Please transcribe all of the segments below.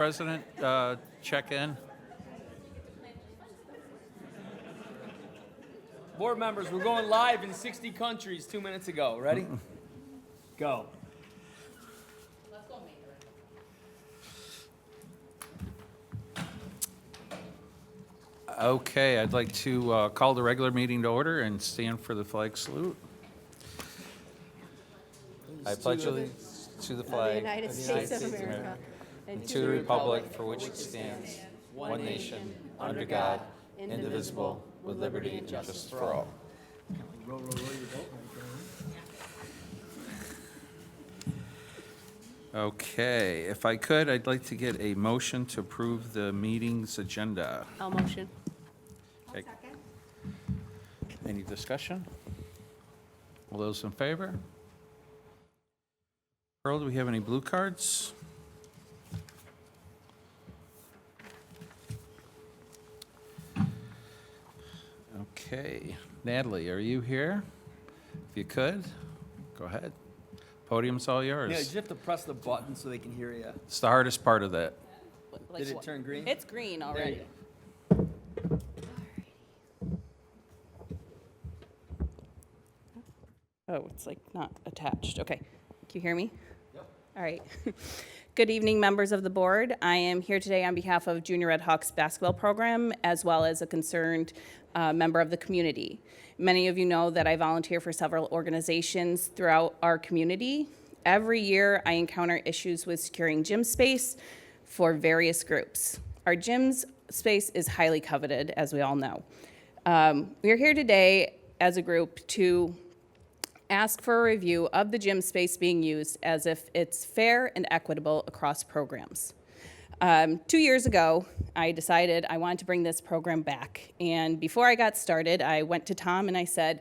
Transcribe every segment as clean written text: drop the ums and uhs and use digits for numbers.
President, check in. Board members, we're going live in 60 countries 2 minutes ago. Ready? Go. Okay, I'd like to call the regular meeting to order and stand for the flag salute. I pledge allegiance to the flag United States of America and to the republic for which it stands, one nation, under God, indivisible, with liberty and justice for all. Okay, if I could, I'd like to get a motion to approve the meeting's agenda. I'll motion. Okay. Any discussion? All those in favor? Pearl, do we have any blue cards? Okay, Natalie, are you here? If you could, go ahead. Podium's all yours. Yeah, you have to press the button so they can hear you. It's the hardest part of that. Did it turn green? It's green There already. you Oh, it's like not attached. Okay. Can you hear me? Yep. All right. Good evening, members of the board. I am here today on behalf of Junior Red Hawks basketball program, as well as a concerned member of the community. Many of you know that I volunteer for several organizations throughout our community. Every year, I encounter issues with securing gym space for various groups. Our gym space is highly coveted, as we all know. We are here today as a group to ask for a review of the gym space being used as if it's fair and equitable across programs. 2 years ago, I decided I wanted to bring this program back. And before I got started, I went to Tom and I said,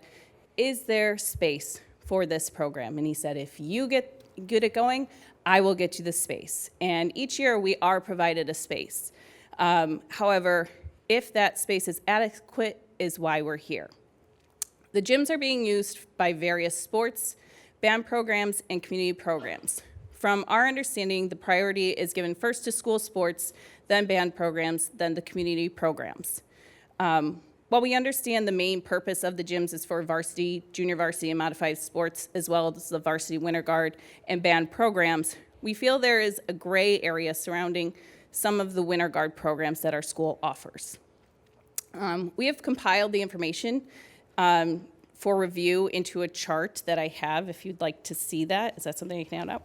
is there space for this program? And he said, if you get it going, I will get you the space. And each year we are provided a space. However, if that space is adequate is why we're here. The gyms are being used by various sports, band programs, and community programs. From our understanding, the priority is given first to school sports, then band programs, then the community programs. While we understand the main purpose of the gyms is for varsity, junior varsity, and modified sports, as well as the varsity winter guard and band programs, we feel there is a gray area surrounding some of the winter guard programs that our school offers. We have compiled the information for review into a chart that I have, if you'd like to see that. Is that something you can hand out?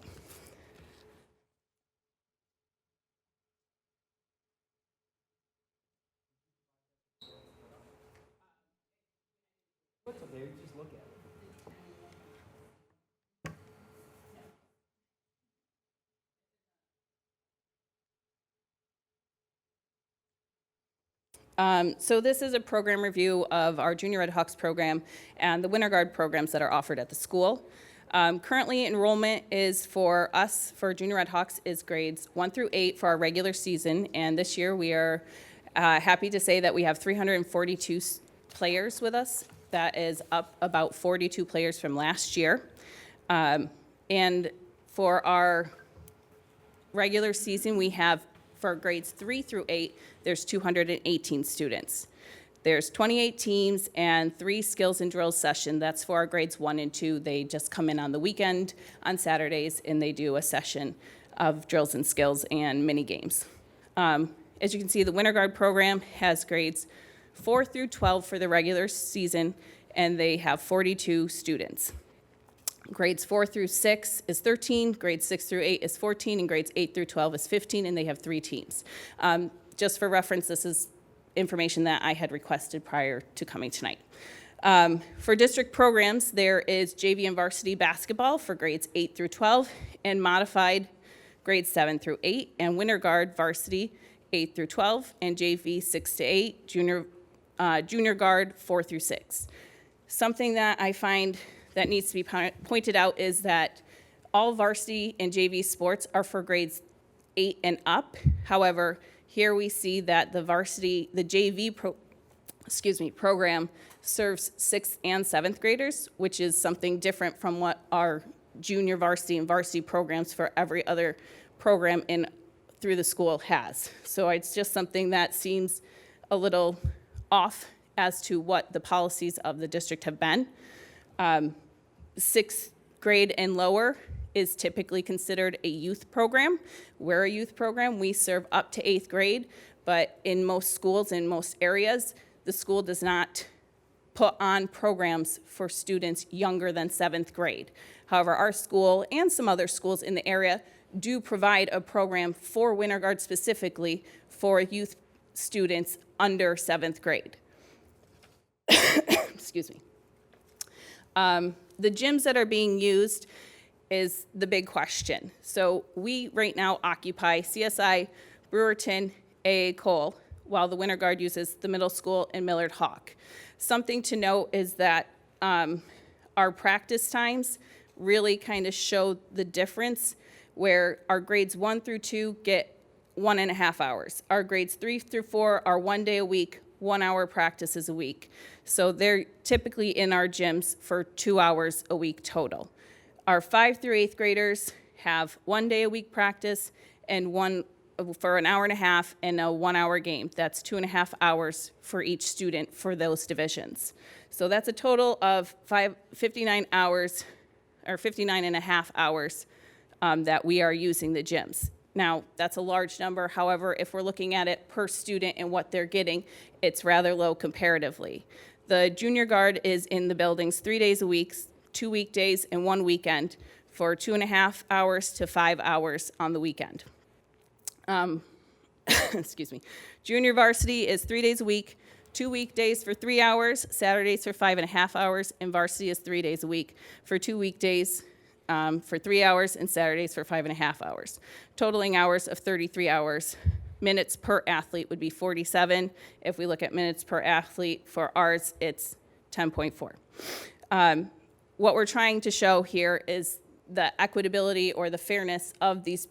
So this is a program review of our Junior Red Hawks program and the Winter Guard programs that are offered at the school. Currently, enrollment is for us, for Junior Red Hawks, is grades 1 through 8 for our regular season. And this year, we are happy to say that we have 342 players with us. That is up about 42 players from last year. And for our regular season, we have for grades 3 through 8, there's 218 students. There's 28 teams and 3 skills and drills session. That's for our grades 1 and 2. They just come in on the weekend, on Saturdays, and they do a session of drills and skills and mini games. As you can see, the Winter Guard program has grades 4 through 12 for the regular season, and they have 42 students. Grades 4 through 6 is 13, grades 6 through 8 is 14, and grades 8 through 12 is 15, and they have 3 teams. Just for reference, this is information that I had requested prior to coming tonight. For district programs, there is JV and varsity basketball for grades 8 through 12, and modified grades 7 through 8, and Winter Guard varsity 8 through 12, and JV 6 to 8, junior guard 4 through 6. Something that I find that needs to be pointed out is that all varsity and JV sports are for grades 8 and up. However, here we see that the JV program serves 6th and 7th graders, which is something different from what our junior varsity and varsity programs for every other program through the school has. So it's just something that seems a little off as to what the policies of the district have been. Sixth grade and lower is typically considered a youth program. We're a youth program. We serve up to 8th grade, but in most schools, in most areas, the school does not put on programs for students younger than 7th grade. However, our school and some other schools in the area do provide a program for Winter Guard specifically for youth students under 7th grade. Excuse me. The gyms that are being used is the big question. So we right now occupy CSI, Brewerton, AA Cole, while the Winter Guard uses the middle school and Millard Hawk. Something to note is that our practice times really kind of show the difference, where our grades 1 through 2 get 1.5 hours. Our grades 3 through 4 are 1 day a week, 1 hour practices a week. So they're typically in our gyms for 2 hours a week total. Our 5th through 8th graders have 1 day a week practice and one for an hour and a half and a 1 hour game. That's 2.5 hours for each student for those divisions. So that's a total of 59 hours, or 59.5 hours that we are using the gyms. Now, that's a large number. However, if we're looking at it per student and what they're getting, it's rather low comparatively. The junior guard is in the buildings 3 days a week, 2 weekdays and 1 weekend for 2.5 hours to 5 hours on the weekend. Excuse me. Junior varsity is 3 days a week, 2 weekdays for 3 hours, Saturdays for 5.5 hours, and varsity is 3 days a week for 2 weekdays for 3 hours and Saturdays for 5.5 hours. Totaling hours of 33 hours. Minutes per athlete would be 47. If we look at minutes per athlete for ours, it's 10.4. What we're trying to show here is the equitability or the fairness of these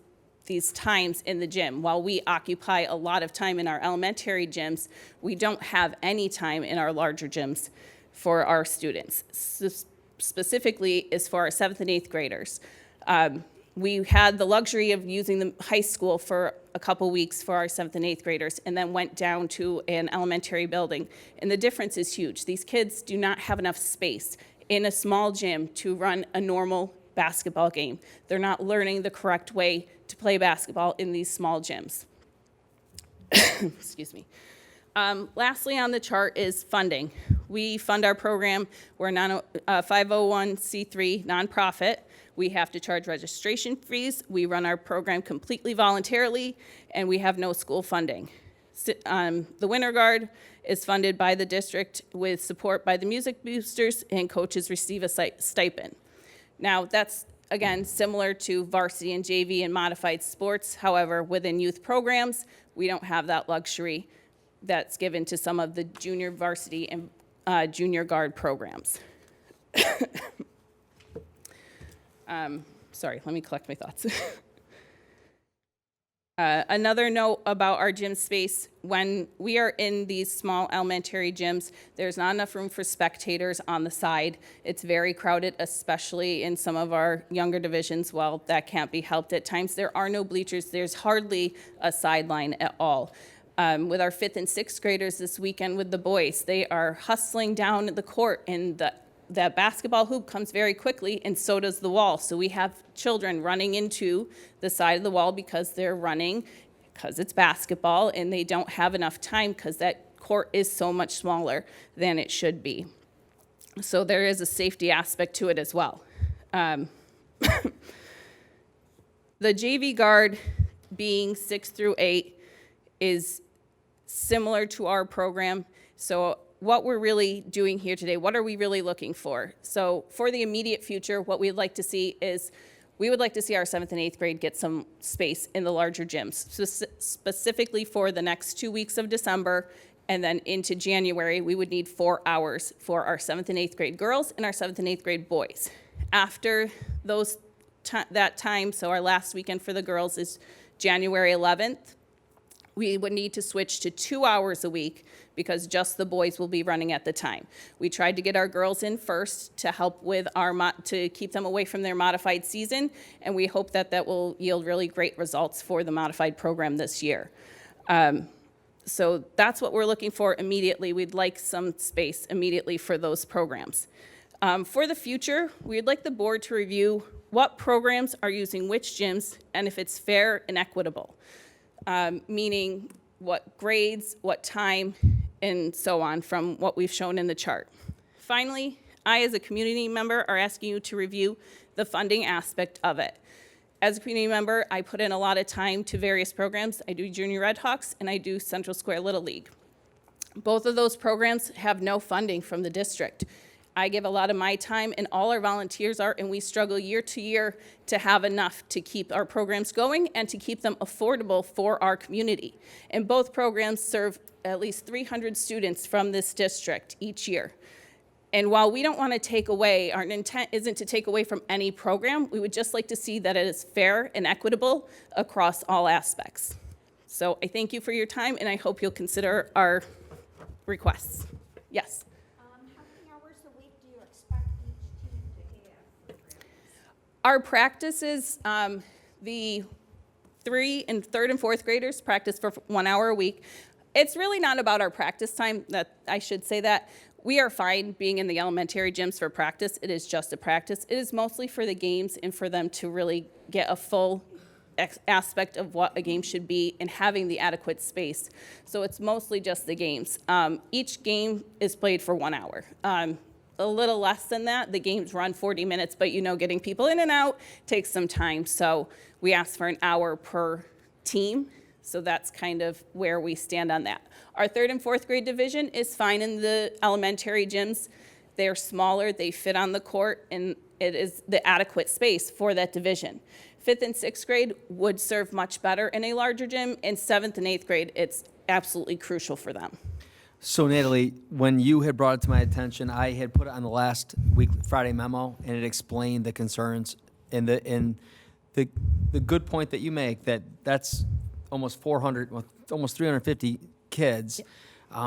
times in the gym. While we occupy a lot of time in our elementary gyms, we don't have any time in our larger gyms for our students. Specifically is for our 7th and 8th graders. We had the luxury of using the high school for a couple weeks for our 7th and 8th graders, and then went down to an elementary building. And the difference is huge. These kids do not have enough space in a small gym to run a normal basketball game. They're not learning the correct way to play basketball in these small gyms. Excuse me. Lastly on the chart is funding. We fund our program. We're a 501c3 nonprofit. We have to charge registration fees. We run our program completely voluntarily, and we have no school funding. The Winter Guard is funded by the district with support by the music boosters, and coaches receive a stipend. Now, that's, again, similar to varsity and JV and modified sports. However, within youth programs, we don't have that luxury that's given to some of the junior varsity and junior guard programs. Sorry, let me collect my thoughts. Another note about our gym space, when we are in these small elementary gyms, there's not enough room for spectators on the side. It's very crowded, especially in some of our younger divisions. Well, that can't be helped at times. There are no bleachers. There's hardly a sideline at all. With our 5th and 6th graders this weekend with the boys, they are hustling down the court, and that basketball hoop comes very quickly, and so does the wall. So we have children running into the side of the wall because they're running, because it's basketball, and they don't have enough time because that court is so much smaller than it should be. So there is a safety aspect to it as well. The JV guard being 6 through 8 is similar to our program. So what we're really doing here today, what are we really looking for? So for the immediate future, what we'd like to see is, we would like to see our 7th and 8th grade get some space in the larger gyms. So specifically for the next 2 weeks of December and then into January, we would need 4 hours for our 7th and 8th grade girls and our 7th and 8th grade boys. After that time, so our last weekend for the girls is January 11th. we would need to switch to 2 hours a week because just the boys will be running at the time. We tried to get our girls in first to help with to keep them away from their modified season, and we hope that that will yield really great results for the modified program this year. So that's what we're looking for immediately. We'd like some space immediately for those programs. For the future, we'd like the board to review what programs are using which gyms and if it's fair and equitable. Meaning what grades, what time, and so on from what we've shown in the chart. Finally, I as a community member are asking you to review the funding aspect of it. As a community member, I put in a lot of time to various programs. I do Junior Red Hawks and I do Central Square Little League. Both of those programs have no funding from the district. I give a lot of my time and all our volunteers are, and we struggle year to year to have enough to keep our programs going and to keep them affordable for our community. And both programs serve at least 300 students from this district each year. And while we don't want to take away, our intent isn't to take away from any program, we would just like to see that it is fair and equitable across all aspects. So I thank you for your time and I hope you'll consider our requests. Yes. Our practices, the third and fourth graders practice for 1 hour a week. It's really not about our practice time, that I should say that. We are fine being in the elementary gyms for practice. It is just a practice. It is mostly for the games and for them to really get a full aspect of what a game should be and having the adequate space. So it's mostly just the games. Each game is played for 1 hour. A little less than that. The games run 40 minutes, but you know, getting people in and out takes some time. So we ask for an hour per team. So that's kind of where we stand on that. Our third and fourth grade division is fine in the elementary gyms. They're smaller, they fit on the court, and it is the adequate space for that division. Fifth and sixth grade would serve much better in a larger gym. In seventh and eighth grade, it's absolutely crucial for them. So Natalie, when you had brought it to my attention, I had put it on the last week Friday memo, and it explained the concerns and the good point that you make, that that's almost 400, almost 350 kids.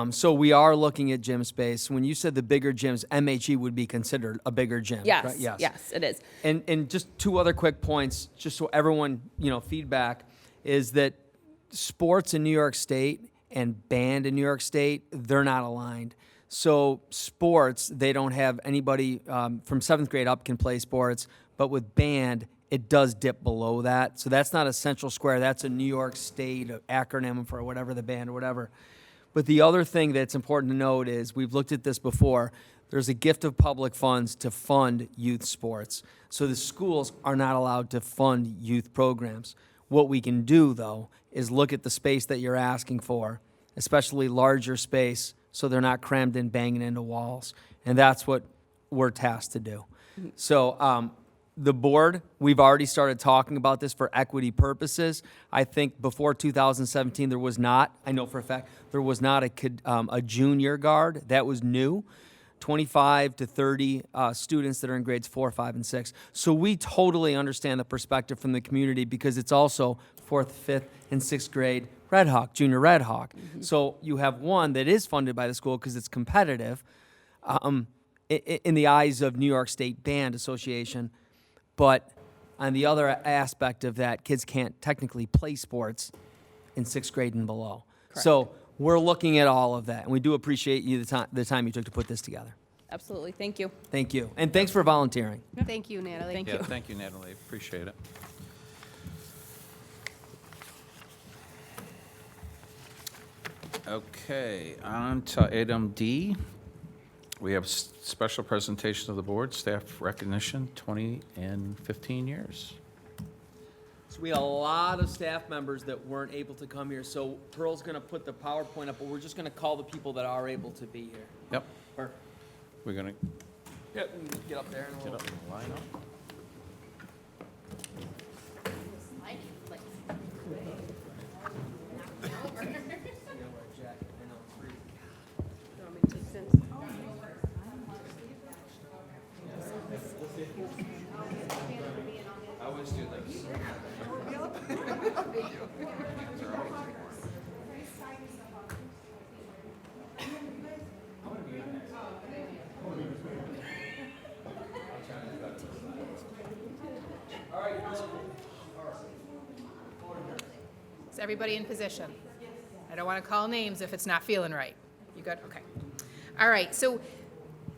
So we are looking at gym space. When you said the bigger gyms, MHE would be considered a bigger gym. Yes, right? yes, it is. And just two other quick points, just so everyone, feedback, is that sports in New York State and band in New York State, they're not aligned. So sports, they don't have anybody from seventh grade up can play sports, but with band, it does dip below that. So that's not a Central Square, that's a New York State acronym for whatever the band or whatever. But the other thing that's important to note is, we've looked at this before, there's a gift of public funds to fund youth sports. So the schools are not allowed to fund youth programs. What we can do, though, is look at the space that you're asking for, especially larger space, so they're not crammed in, banging into walls. And that's what we're tasked to do. So the board, we've already started talking about this for equity purposes. I think before 2017, there was not, I know for a fact, there was not a junior guard. That was new. 25 to 30 students that are in grades 4, 5, and 6. So we totally understand the perspective from the community, because it's also 4th, 5th, and 6th grade Red Hawk, Junior Red Hawk. Mm-hmm. So you have one that is funded by the school because it's competitive in the eyes of New York State Band Association. But on the other aspect of that, kids can't technically play sports in 6th grade and below. Correct. So we're looking at all of that, and we do appreciate you the time you took to put this together. Absolutely, thank you. Thank you, and thanks for volunteering. Thank you, Natalie. Thank Yeah, you. thank you, Natalie. Appreciate it. Okay, on to item D. We have special presentation of the board, staff recognition, 20 and 15 years. So we had a lot of staff members that weren't able to come here, so Pearl's gonna put the PowerPoint up, but we're just gonna call the people that are able to be here. Yep, Perfect. we're gonna Yep, we can get up there in a get little. up and line up. I always do this. everybody in position? I don't want to call names if it's not feeling right. You good? Okay. All right, so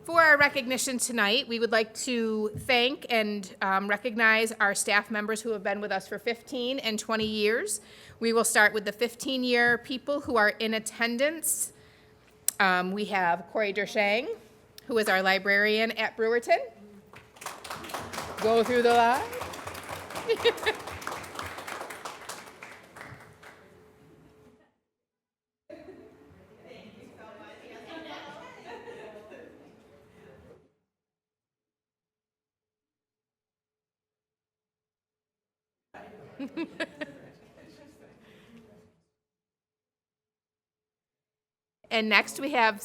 for our recognition tonight, we would like to thank and recognize our staff members who have been with us for 15 and 20 years. We will start with the 15-year people who are in attendance. We have Corey Dershang, who is our librarian at Brewerton. Go through the line. And next we have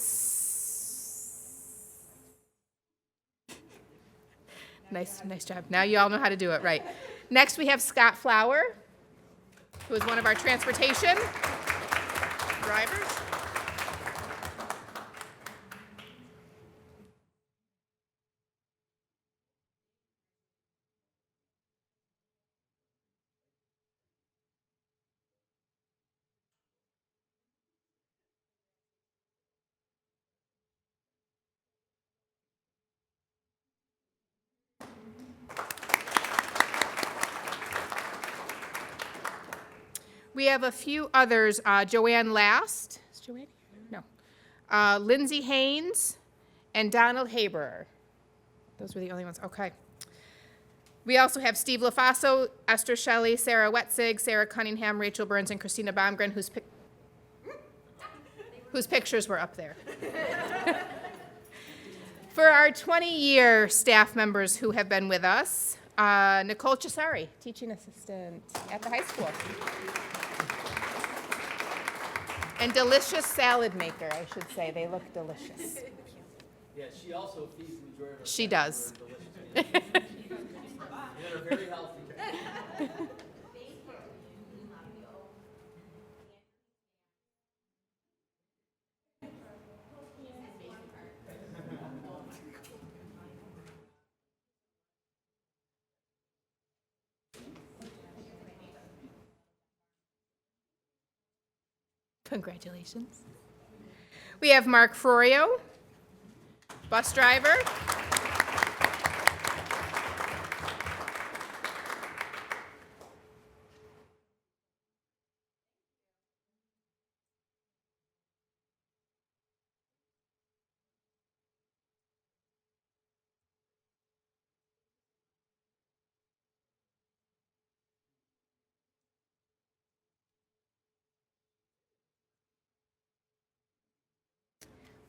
nice job. Now you all know how to do it, right? Next we have Scott Flower, who is one of our transportation drivers. We have a few others, Joanne Last. Is Joanne here? No. Lindsay Haynes and Donald Haberer. Those were the only ones, okay. We also have Steve LaFaso, Esther Shelley, Sarah Wetzig, Sarah Cunningham, Rachel Burns, and Christina Baumgren, whose pictures were up there. For our 20-year staff members who have been with us, Nicole Cesari, teaching assistant at the high school. And delicious salad maker, I should say. They look delicious. Yeah, she also feeds the majority of our She does. They're very healthy. Congratulations. We have Mark Frorio, bus driver.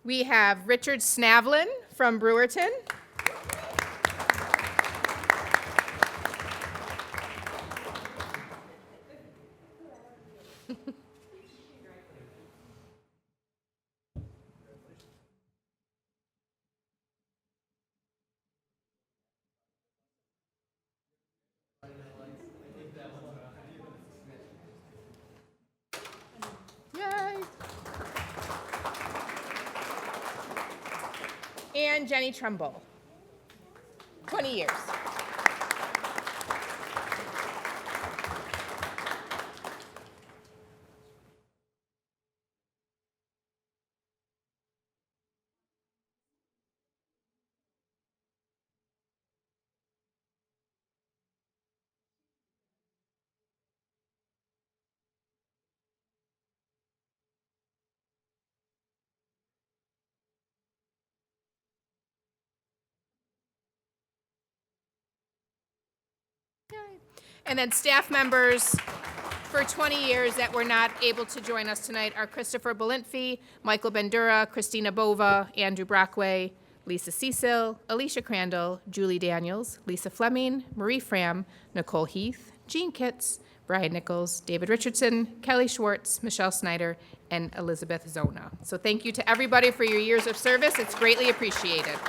We have Richard Snavlin from Brewerton. Yay. And Jenny Trumbull, 20 years. And then staff members for 20 years that were not able to join us tonight are Christopher Belintfi, Michael Bendura, Christina Bova, Andrew Brockway, Lisa Cecil, Alicia Crandall, Julie Daniels, Lisa Fleming, Marie Fram, Nicole Heath, Jean Kitts, Brian Nichols, David Richardson, Kelly Schwartz, Michelle Snyder, and Elizabeth Zona. So thank you to everybody for your years of service. It's greatly appreciated.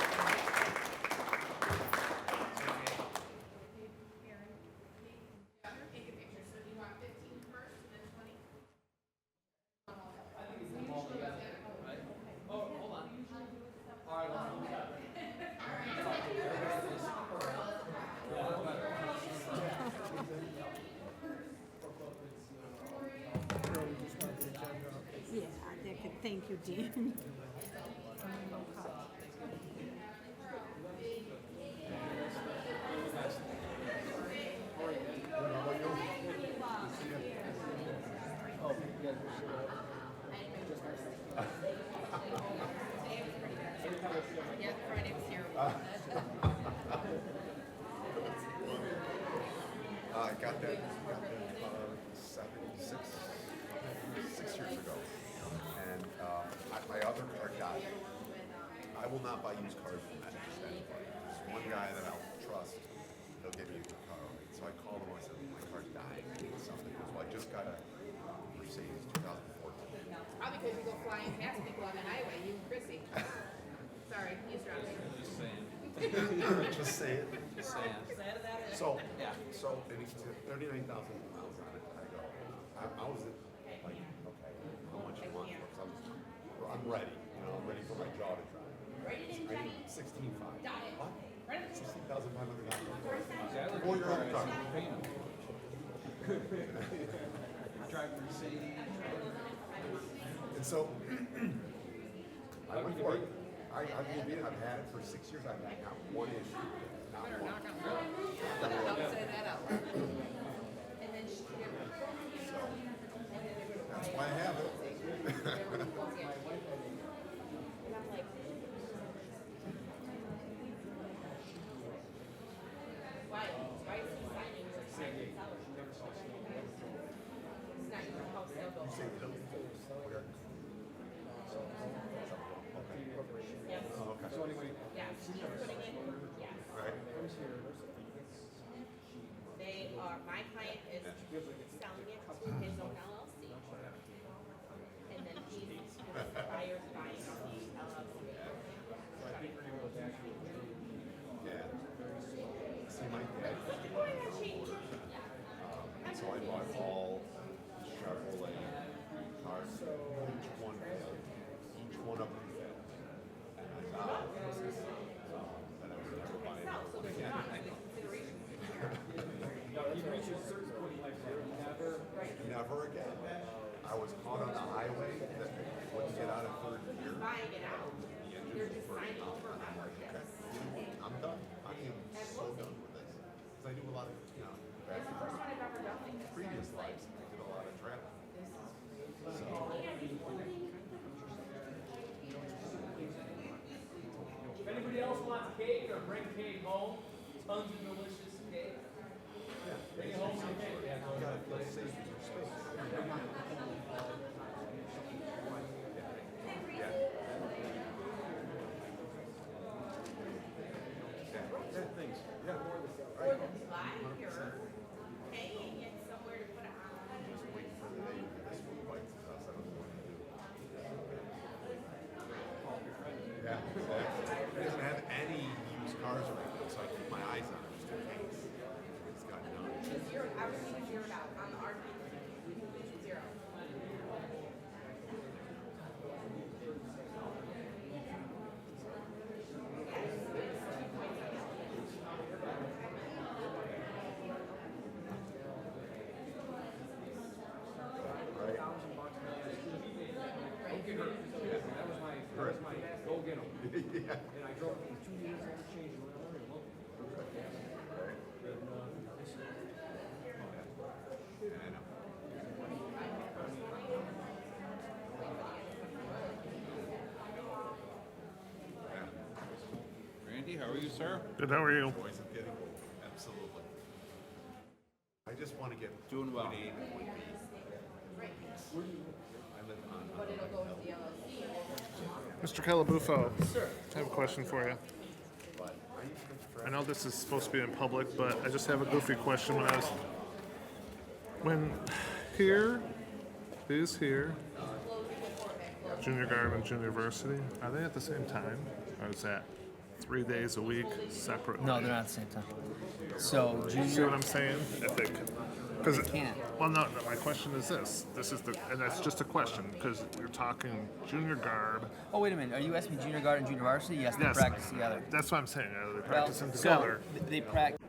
Thank you, Dean. Yeah, Friday's terrible. I got that 6 years ago, and my other card died. I will not buy used cars from that extent. There's one guy that I'll trust. He'll give me a good car. So I called him. I said, my car's dying. I need something. So I just got a Mercedes 2014. Probably because you go flying past people on the highway, you and Chrissy. Sorry, he's driving. Just say it. Just saying. So, and he's 39,000 miles on it. I go, I was like, okay, how much you want? Because I'm ready. You know, I'm ready for my jaw to drop. I need 16.5. What? $16,500. 4-year-old car. Driving Mercedes. And so, I went for it. I've had it for 6 years. I've had not one issue. Not one. Don't say that out loud. And then So, that's why I have it. why is he signing your signing salary? It's not your house, they'll go. You say you don't? Where? Yes. Oh, okay. So anyway, Yeah, she's putting it, yes. right? They are, my client is selling it to his own LLC. And then he's, the buyer's buying the LLC. Yeah. See, my dad used to work for a motor. And so I bought all Chevrolet cars, each one of them fit. And I thought that I would never buy another one again. Never again. I was caught on the highway that wouldn't get out of third gear. Buying it out. The engine was burning up, and I'm like, okay, you know what? I'm done. I am so done with this. Because I do a lot of, back It's the first one I've ever done like this. previous lives, I did a lot of travel. So, If anybody else wants cake or bring cake home, tons of delicious cake. Bring it home some cake. you gotta feel safe in your space. Yeah. Yeah, things. Yeah. Or the flag, you're paying it somewhere to put it on. Just waiting for the day when this one bites us. I don't know what to do. Yeah, exactly. He doesn't have any used cars right now, so I keep my eyes on it just in case. It's got none. Everything is zeroed out on the RV. Zero. Go get them. Yeah. And I drove it for 2 years and I changed when I wanted to look. I know. Yeah. Randy, how are you, sir? Good, how are you? Boys of getting old. Absolutely. I just want to get Doing well. point A to point B. I live on. But it'll go to the LLC. Mr. Calabufo. Sir. I have a question for you. But I used to get I know this is supposed to be in public, but I just have a goofy question when here, junior guard and junior varsity, are they at the same time? Or is that 3 days a week separate? No, they're not at the same time. So See what junior, I'm saying? If they because They can't. Well, no. My question is this. And that's just a question because you're talking junior guard. oh wait a minute, are you asking me junior guard and junior varsity? Yes, they Yes, practice together. That's what I'm saying. Are they Well, practicing so together? they practice.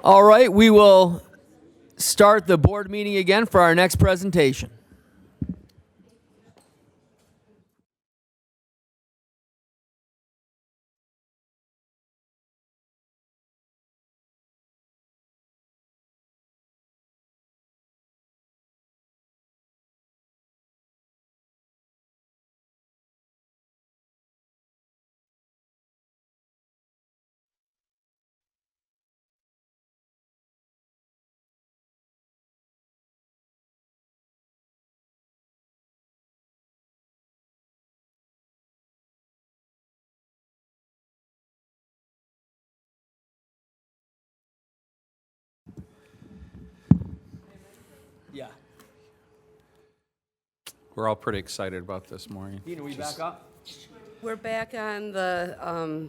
All right, we will start the board meeting again for our next presentation. Yeah. We're all pretty excited about this morning. Dean, are we back up? We're back on the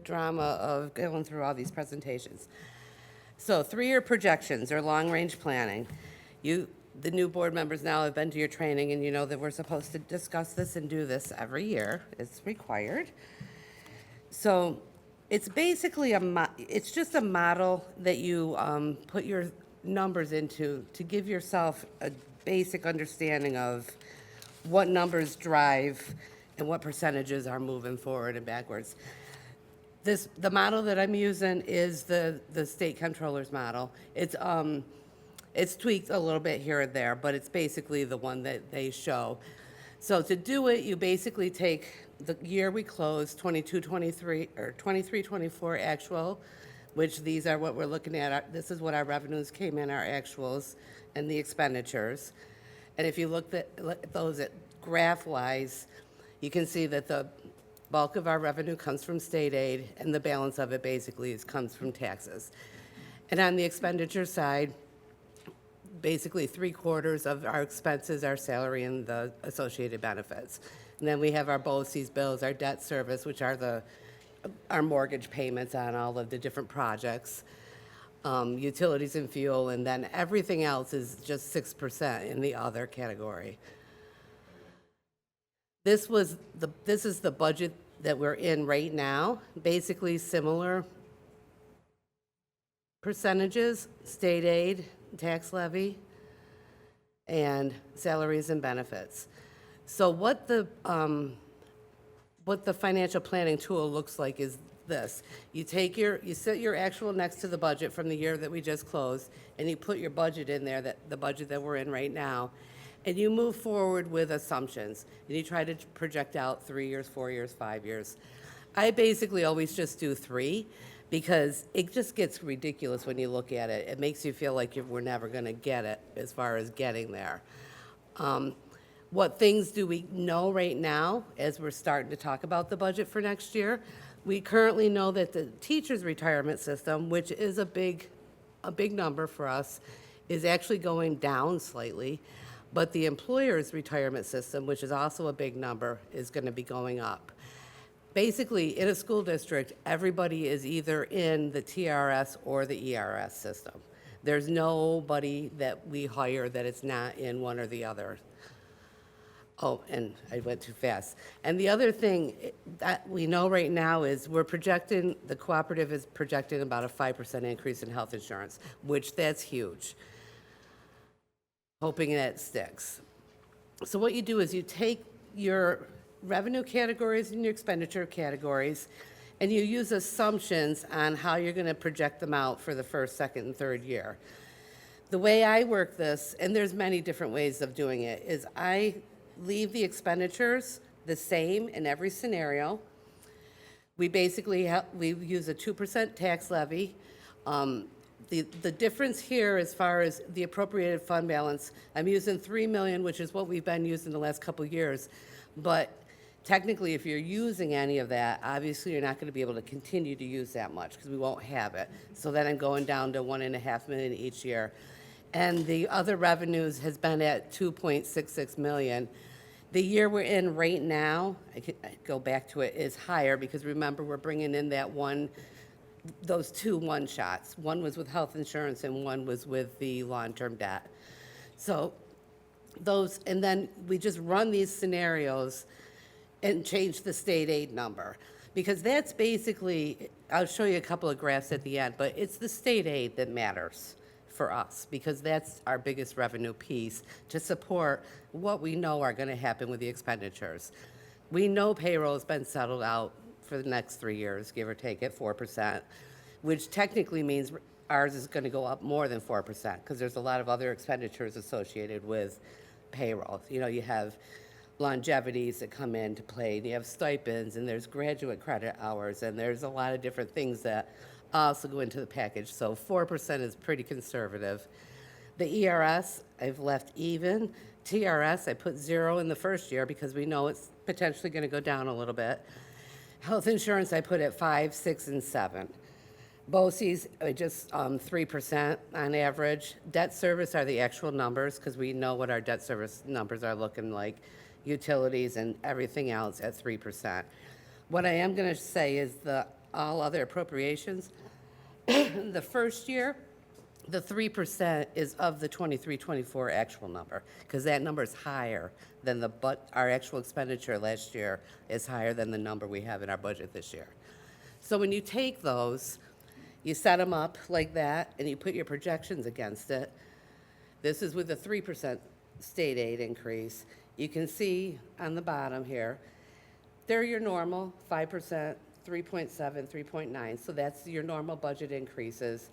drama of going through all these presentations. So 3-year projections or long-range planning. The new board members now have been to your training, and you know that we're supposed to discuss this and do this every year. It's required. So it's basically it's just a model that you put your numbers into to give yourself a basic understanding of what numbers drive and what percentages are moving forward and backwards. The model that I'm using is the state controller's model. It's tweaked a little bit here and there, but it's basically the one that they show. So to do it, you basically take the year we closed, 22, 23, or 23, 24 actual, which these are what we're looking at. This is what our revenues came in, our actuals, and the expenditures. And if you look at those at graph-wise, you can see that the bulk of our revenue comes from state aid, and the balance of it basically comes from taxes. And on the expenditure side, basically 3/4 of our expenses are salary and the associated benefits. And then we have our BOCES bills, our debt service, which are our mortgage payments on all of the different projects, utilities and fuel, and then everything else is just 6% in the other category. This is the budget that we're in right now, basically similar percentages, state aid, tax levy, and salaries and benefits. So what the financial planning tool looks like is this. You set your actual next to the budget from the year that we just closed, and you put your budget in there, the budget that we're in right now, and you move forward with assumptions, and you try to project out 3 years, 4 years, 5 years. I basically always just do 3, because it just gets ridiculous when you look at it. It makes you feel like we're never going to get it as far as getting there. What things do we know right now as we're starting to talk about the budget for next year? We currently know that the teacher's retirement system, which is a big number for us, is actually going down slightly, but the employer's retirement system, which is also a big number, is going to be going up. Basically, in a school district, everybody is either in the TRS or the ERS system. There's nobody that we hire that is not in one or the other. Oh, and I went too fast. And the other thing that we know right now is the cooperative is projecting about a 5% increase in health insurance, which that's huge. Hoping that sticks. So what you do is you take your revenue categories and your expenditure categories, and you use assumptions on how you're going to project them out for the first, second, and third year. The way I work this, and there's many different ways of doing it, is I leave the expenditures the same in every scenario. We basically we use a 2% tax levy. The difference here as far as the appropriated fund balance, I'm using $3 million, which is what we've been using the last couple of years. But technically, if you're using any of that, obviously you're not going to be able to continue to use that much because we won't have it. So then I'm going down to $1.5 million each year. And the other revenues has been at $2.66 million. The year we're in right now, I could go back to it, is higher because remember we're bringing in those 2 one-shots. One was with health insurance and one was with the long-term debt. So and then we just run these scenarios and change the state aid number. Because that's basically, I'll show you a couple of graphs at the end, but it's the state aid that matters for us, because that's our biggest revenue piece to support what we know are going to happen with the expenditures. We know payroll has been settled out for the next 3 years, give or take, at 4%, which technically means ours is going to go up more than 4%, because there's a lot of other expenditures associated with payroll. You know, you have longevities that come into play, and you have stipends, and there's graduate credit hours, and there's a lot of different things that also go into the package. So 4% is pretty conservative. The ERS, I've left even. TRS, I put 0 in the first year because we know it's potentially going to go down a little bit. Health insurance, I put at 5, 6, and 7. BOCES, just 3% on average. Debt service are the actual numbers, because we know what our debt service numbers are looking like. Utilities and everything else at 3%. What I am going to say is the all other appropriations, the first year, the 3% is of the 23-24 actual number, because that number is higher than our actual expenditure last year is higher than the number we have in our budget this year. So when you take those, you set them up like that, and you put your projections against it. This is with a 3% state aid increase. You can see on the bottom here, they're your normal 5%, 3.7, 3.9. So that's your normal budget increases.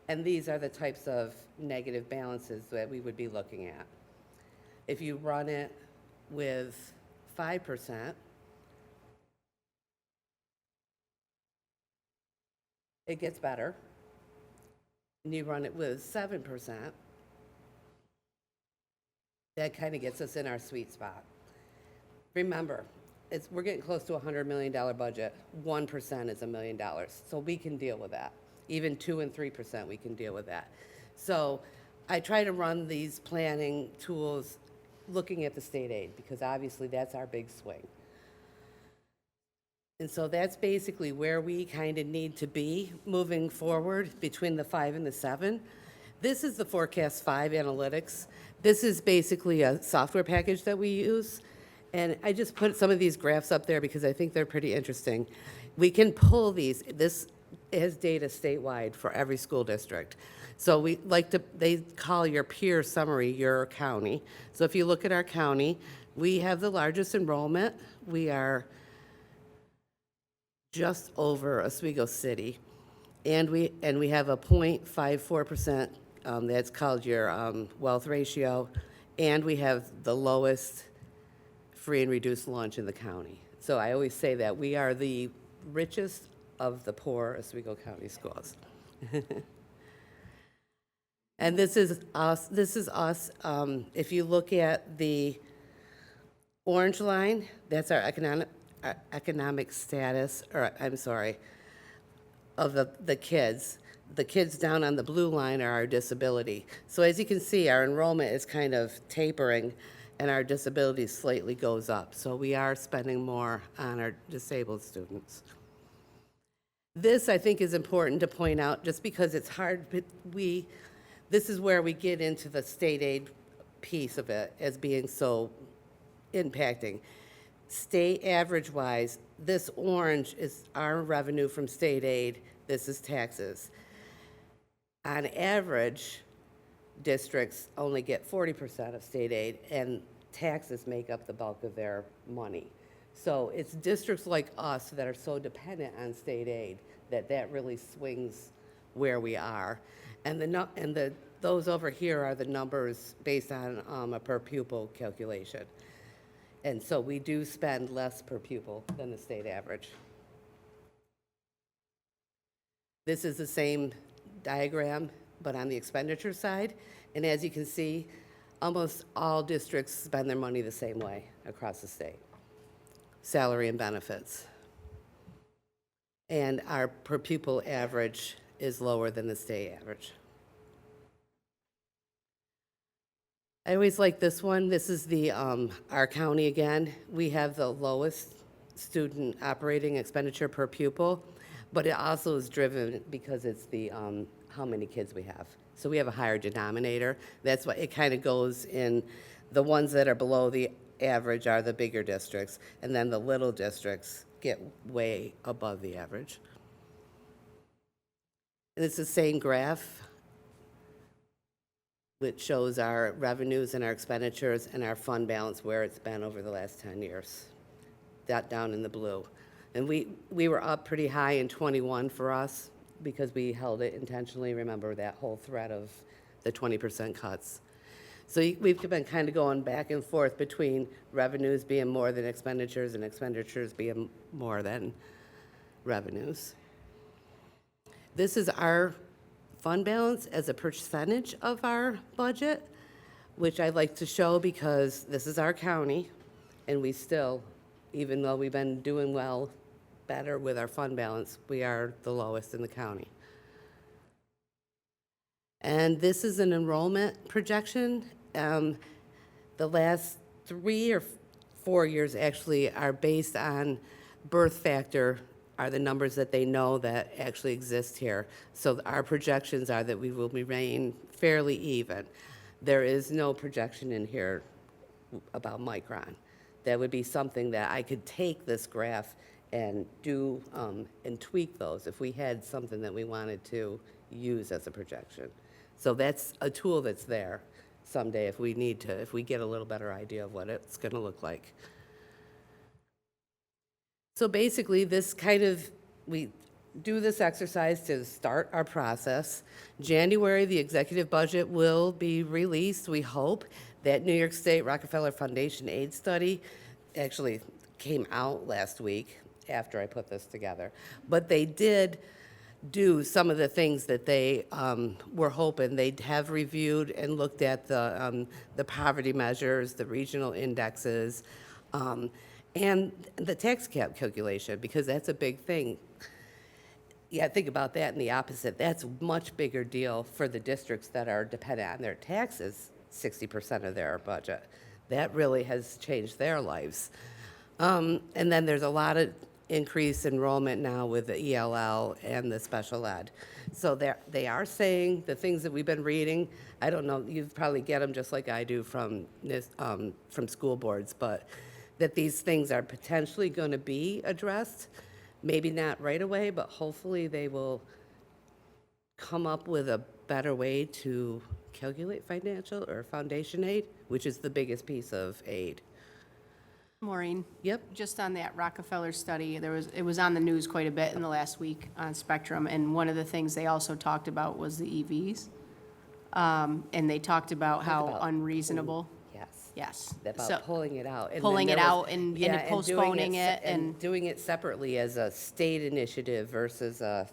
And these are the types of negative balances that we would be looking at. If you run it with 5%, it gets better. And you run it with 7%, that kind of gets us in our sweet spot. Remember, we're getting close to a $100 million budget. 1% is $1 million, so we can deal with that. Even 2 and 3%, we can deal with that. So I try to run these planning tools looking at the state aid, because obviously that's our big swing. And so that's basically where we kind of need to be moving forward between the 5 and the 7. This is the Forecast 5 analytics. This is basically a software package that we use. And I just put some of these graphs up there because I think they're pretty interesting. We can pull these. This has data statewide for every school district. So we like to, they call your peer summary your county. So if you look at our county, we have the largest enrollment. We are just over Oswego City. And we have a 0.54%, that's called your wealth ratio. And we have the lowest free and reduced lunch in the county. So I always say that we are the richest of the poor Oswego County schools. And this is us. If you look at the orange line, that's our economic status, or I'm sorry, of the kids. The kids down on the blue line are our disability. So as you can see, our enrollment is kind of tapering, and our disability slightly goes up. So we are spending more on our disabled students. This, I think, is important to point out, just because it's hard, but this is where we get into the state aid piece of it as being so impacting. State average-wise, this orange is our revenue from state aid, this is taxes. On average, districts only get 40% of state aid, and taxes make up the bulk of their money. So it's districts like us that are so dependent on state aid that really swings where we are. And those over here are the numbers based on a per pupil calculation. And so we do spend less per pupil than the state average. This is the same diagram, but on the expenditure side. And as you can see, almost all districts spend their money the same way across the state. Salary and benefits. And our per pupil average is lower than the state average. I always like this one. This is our county again. We have the lowest student operating expenditure per pupil, but it also is driven because it's the how many kids we have. So we have a higher denominator. That's why it kind of goes in. The ones that are below the average are the bigger districts, and then the little districts get way above the average. And it's the same graph, which shows our revenues and our expenditures and our fund balance where it's been over the last 10 years. That down in the blue. And we were up pretty high in '21 for us because we held it intentionally. Remember that whole threat of the 20% cuts. So we've been kind of going back and forth between revenues being more than expenditures and expenditures being more than revenues. This is our fund balance as a percentage of our budget, which I'd like to show because this is our county, and we still, even though we've been doing well, better with our fund balance, we are the lowest in the county. And this is an enrollment projection. The last 3 or 4 years actually are based on birth factor, are the numbers that they know that actually exist here. So our projections are that we will remain fairly even. There is no projection in here about Micron. That would be something that I could take this graph and do and tweak those if we had something that we wanted to use as a projection. So that's a tool that's there someday if we need to, if we get a little better idea of what it's going to look like. So basically, this kind of, we do this exercise to start our process. January, the executive budget will be released, we hope. That New York State Rockefeller Foundation aid study actually came out last week after I put this together. But they did do some of the things that they were hoping. They have reviewed and looked at the poverty measures, the regional indexes, and the tax cap calculation, because that's a big thing. Yeah, think about that in the opposite. That's a much bigger deal for the districts that are dependent on their taxes, 60% of their budget. That really has changed their lives. And then there's a lot of increased enrollment now with the ELL and the special ed. So they are saying the things that we've been reading. I don't know, you probably get them just like I do from school boards, but that these things are potentially going to be addressed. Maybe not right away, but hopefully they will come up with a better way to calculate financial or foundation aid, which is the biggest piece of aid. Maureen? Yep. Just on that Rockefeller study, it was on the news quite a bit in the last week on Spectrum, and one of the things they also talked about was the EVs. And they talked about how about- unreasonable. Yes. Yes. About So- pulling it out. And then Pulling it there was- out and yeah, doing postponing it and and- doing it separately as a state initiative versus a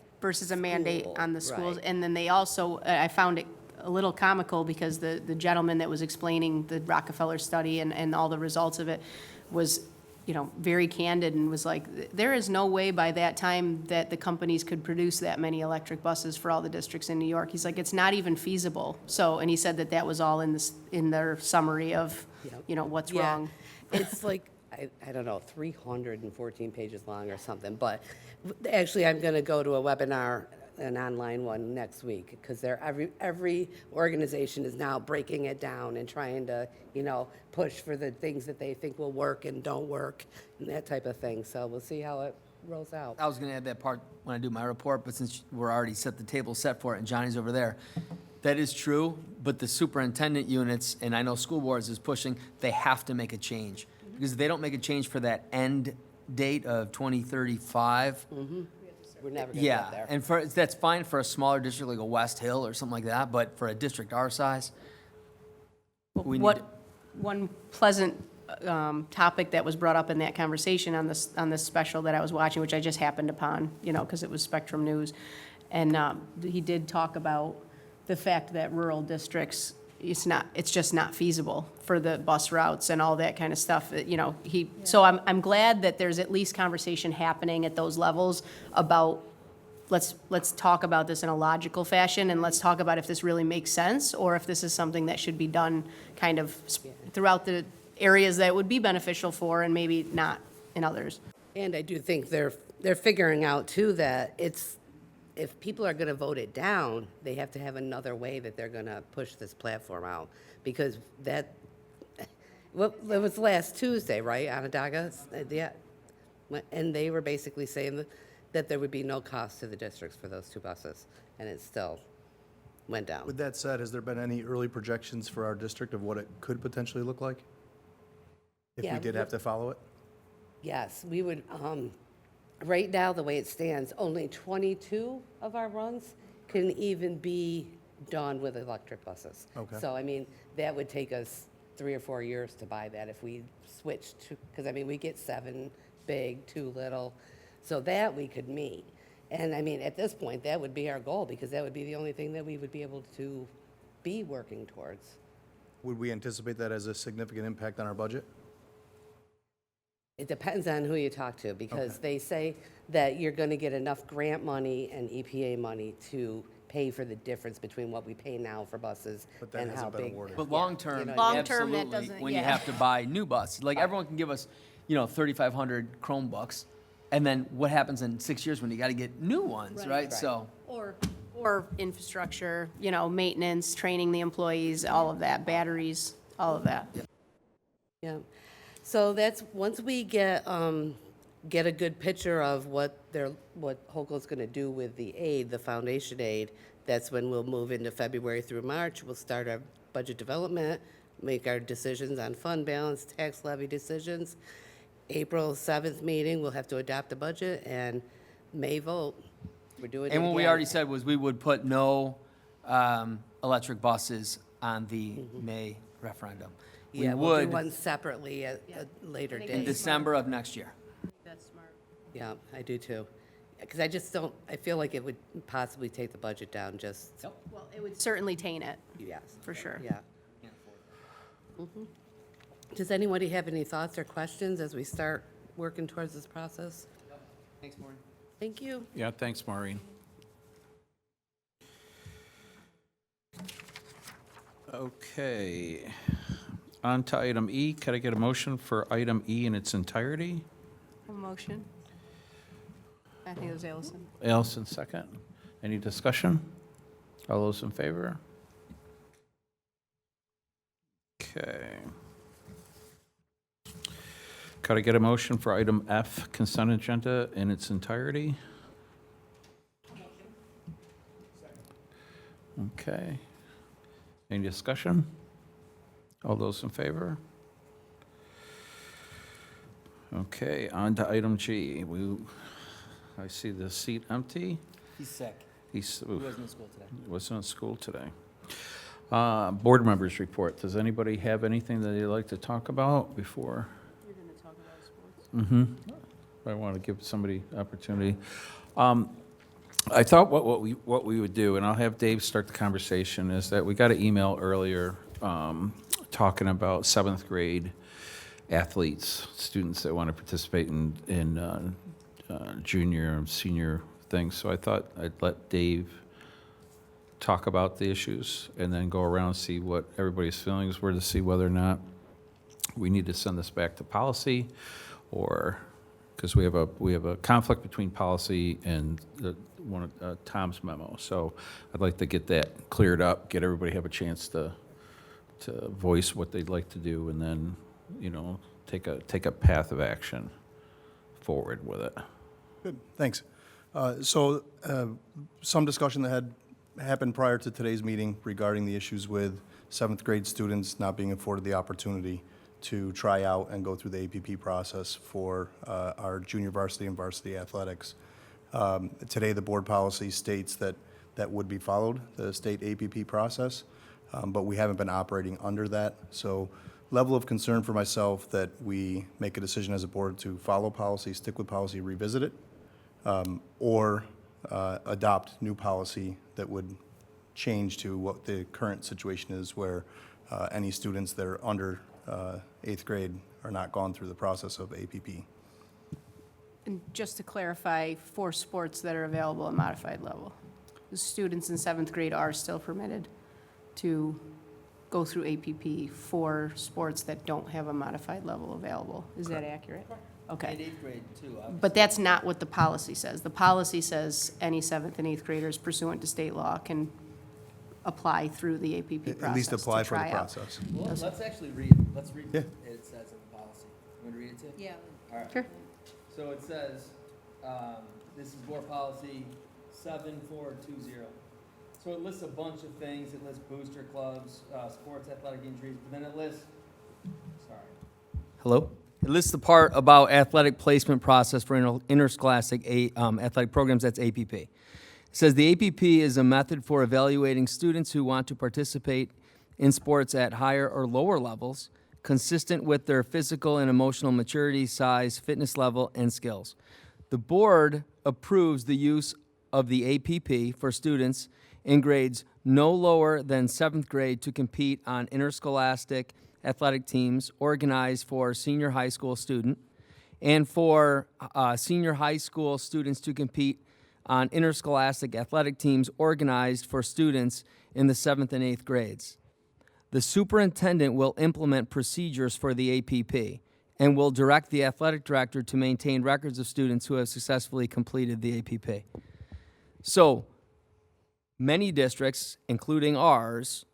mandate school, on the schools. right. And then they also, I found it a little comical because the gentleman that was explaining the Rockefeller study and all the results of it was, very candid and was like, there is no way by that time that the companies could produce that many electric buses for all the districts in New York. He's like, it's not even feasible. So, and he said that was all in their summary of, what's Yeah. wrong. It's like, I don't know, 314 pages long or something, but actually, I'm going to go to a webinar, an online one next week, because every organization is now breaking it down and trying to, push for the things that they think will work and don't work, and that type of thing. So we'll see how it rolls out. I was going to add that part when I do my report, but since we're already set the table set for it and Johnny's over there, that is true, but the superintendent units, and I know school boards is pushing, they have to make a change. Because if they don't make a change for that end date of 2035, We're never going to yeah, get there. and that's fine for a smaller district like a West Hill or something like that, but for a district our size, we need to. One pleasant topic that was brought up in that conversation on this special that I was watching, which I just happened upon, because it was Spectrum News, and he did talk about the fact that rural districts, it's just not feasible for the bus routes and all that kind of stuff. So I'm glad that there's at least conversation happening at those levels about let's talk about this in a logical fashion, and let's talk about if this really makes sense or if this is something that should be done kind of throughout the areas that it would be beneficial for and maybe not in others. And I do think they're figuring out too that if people are going to vote it down, they have to have another way that they're going to push this platform out, because it was last Tuesday, right, Onondaga? Yeah, And they were basically saying that there would be no cost to the districts for those 2 buses, and it still went down. With that said, has there been any early projections for our district of what it could potentially look like? If Yeah, we did have to follow it? Yes, we would, right now, the way it stands, only 22 of our runs can even be done with electric buses. Okay. So, I mean, that would take us 3 or 4 years to buy that if we switched to, because, I mean, we get 7 big, 2 little, so that we could meet. And, I mean, at this point, that would be our goal, because that would be the only thing that we would be able to be working towards. Would we anticipate that as a significant impact on our budget? It depends on who you talk to, because they say that you're going to get enough grant money and EPA money to pay for the difference between what we pay now for buses But that and how hasn't been big. awarded. But long-term, know, Long-term, that absolutely, doesn't- when you yeah. have to buy new buses. Like, everyone can give us, 3,500 Chromebooks, and then what happens in 6 years when you got to get new ones, right? So, Or infrastructure, maintenance, training the employees, all of that, batteries, all of that. Yeah. So that's, once we get a good picture of what Hokel's going to do with the aid, the foundation aid, that's when we'll move into February through March. We'll start our budget development, make our decisions on fund balance, tax levy decisions. April 7th meeting, we'll have to adopt the budget, and May vote. We're doing it and what we again. already said was we would put no electric buses on the May referendum. We Yeah, we'll do would one separately at a later think in date. December of next year. That's smart. Yeah, I do too. Because I just don't, I feel like it would possibly take the budget down just, Well, it would certainly taint it, yes. for sure. Yeah. Mhm. Does anybody have any thoughts or questions as we start working towards this process? Thanks, Maureen. Thank you. Yeah, thanks, Maureen. Okay. On to item E. Could I get a motion for item E in its entirety? A motion? I think it was Allison. Allison, second. Any discussion? All those in favor? Okay. Could I get a motion for item F, consent agenda in its entirety? Okay. Any discussion? All those in favor? Okay, on to item G. I see the seat empty. He's sick. He's, He wasn't in school today. wasn't in school today. Board members report. Does anybody have anything that they'd like to talk about before? You're going to talk about sports? Mm-hmm. I want to give somebody opportunity. I thought what we would do, and I'll have Dave start the conversation, is that we got an email earlier talking about 7th grade athletes, students that want to participate in junior and senior things. So I thought I'd let Dave talk about the issues and then go around and see what everybody's feelings were to see whether or not we need to send this back to policy, or because we have a conflict between policy and one of Tom's memo. So I'd like to get that cleared up, get everybody have a chance to voice what they'd like to do, and then take a path of action forward with it. Good, thanks. So some discussion that had happened prior to today's meeting regarding the issues with 7th grade students not being afforded the opportunity to try out and go through the APP process for our junior varsity and varsity athletics. Today, the board policy states that that would be followed, the state APP process, but we haven't been operating under that. So level of concern for myself that we make a decision as a board to follow policy, stick with policy, revisit it, or adopt new policy that would change to what the current situation is, where any students that are under 8th grade are not gone through the process of APP. And just to clarify, for sports that are available at modified level, the students in 7th grade are still permitted to go through APP for sports that don't have a modified level available. Is that accurate? Okay. 8th grade, too. But that's not what the policy says. The policy says any 7th and 8th graders pursuant to state law can apply through the APP process. At least apply to for the try out. process. Well, let's actually read what Yeah. it says in the policy. You want to read it too? Yeah. All right. Sure. So it says, this is board policy 7420. So it lists a bunch of things. It lists booster clubs, sports athletic injuries, but then it lists, sorry. Hello? It lists the part about athletic placement process for interscholastic athletic programs, that's APP. It says the APP is a method for evaluating students who want to participate in sports at higher or lower levels, consistent with their physical and emotional maturity, size, fitness level, and skills. The board approves the use of the APP for students in grades no lower than 7th grade to compete on interscholastic athletic teams organized for senior high school student, and for senior high school students to compete on interscholastic athletic teams organized for students in the 7th and 8th grades. The superintendent will implement procedures for the APP and will direct the athletic director to maintain records of students who have successfully completed the APP. So, many districts, including ours,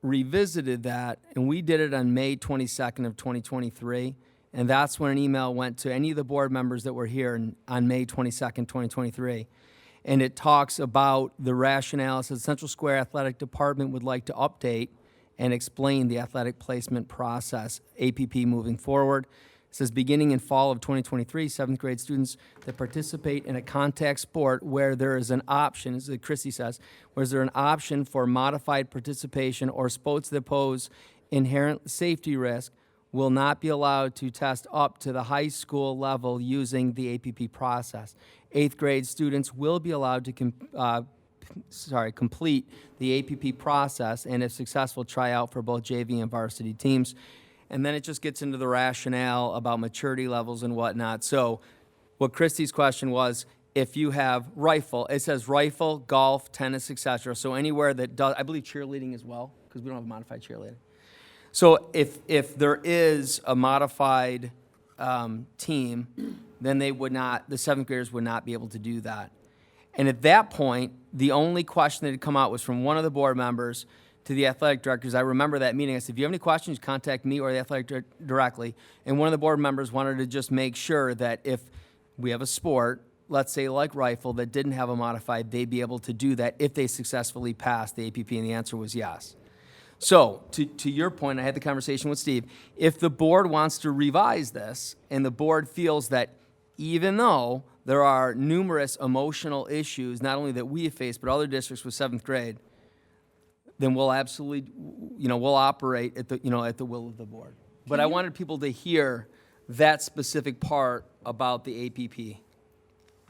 revisited that, and we did it on May 22nd of 2023, and that's when an email went to any of the board members that were here on May 22nd, 2023. And it talks about the rationale. It says Central Square Athletic Department would like to update and explain the athletic placement process, APP, moving forward. It says beginning in fall of 2023, 7th grade students that participate in a contact sport where there is an option, as Christy says, where is there an option for modified participation or sports that pose inherent safety risk will not be allowed to test up to the high school level using the APP process. 8th grade students will be allowed to complete the APP process, and if successful, try out for both JV and varsity teams. And then it just gets into the rationale about maturity levels and whatnot. So what Christy's question was, if you have rifle, it says rifle, golf, tennis, etc. So anywhere that does, I believe cheerleading as well, because we don't have modified cheerleading. So if there is a modified team, then they would not, the 7th graders would not be able to do that. And at that point, the only question that had come out was from one of the board members to the athletic directors. I remember that meeting. I said, if you have any questions, contact me or the athletic directly. And one of the board members wanted to just make sure that if we have a sport, let's say like rifle, that didn't have a modified, they'd be able to do that if they successfully passed the APP, and the answer was yes. So, to your point, I had the conversation with Steve. If the board wants to revise this, and the board feels that even though there are numerous emotional issues, not only that we have faced, but other districts with 7th grade, then we'll absolutely, we'll operate at the will of the board. But I wanted people to hear that specific part about the APP.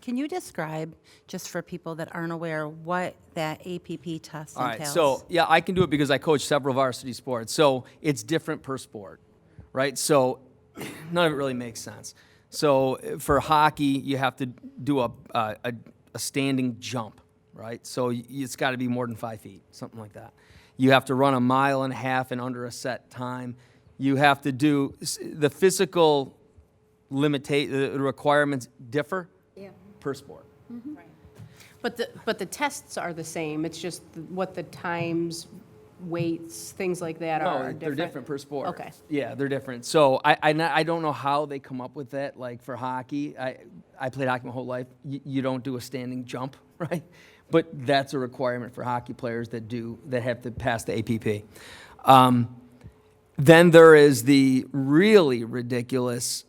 Can you describe, just for people that aren't aware, what that APP test All entails? right, so yeah, I can do it because I coach several varsity sports. So it's different per sport, right? So none of it really makes sense. So for hockey, you have to do a standing jump, right? So it's got to be more than 5 feet, something like that. You have to run 1.5 miles in under a set time. You have to do the physical the requirements differ per sport. Mm-hmm. Right. But the tests are the same. It's just what the times, weights, things like that are different. They're different per sport. Okay. Yeah, they're different. So I don't know how they come up with that. Like for hockey, I played hockey my whole life. You don't do a standing jump, right? But that's a requirement for hockey players that have to pass the APP. Then there is the really ridiculous.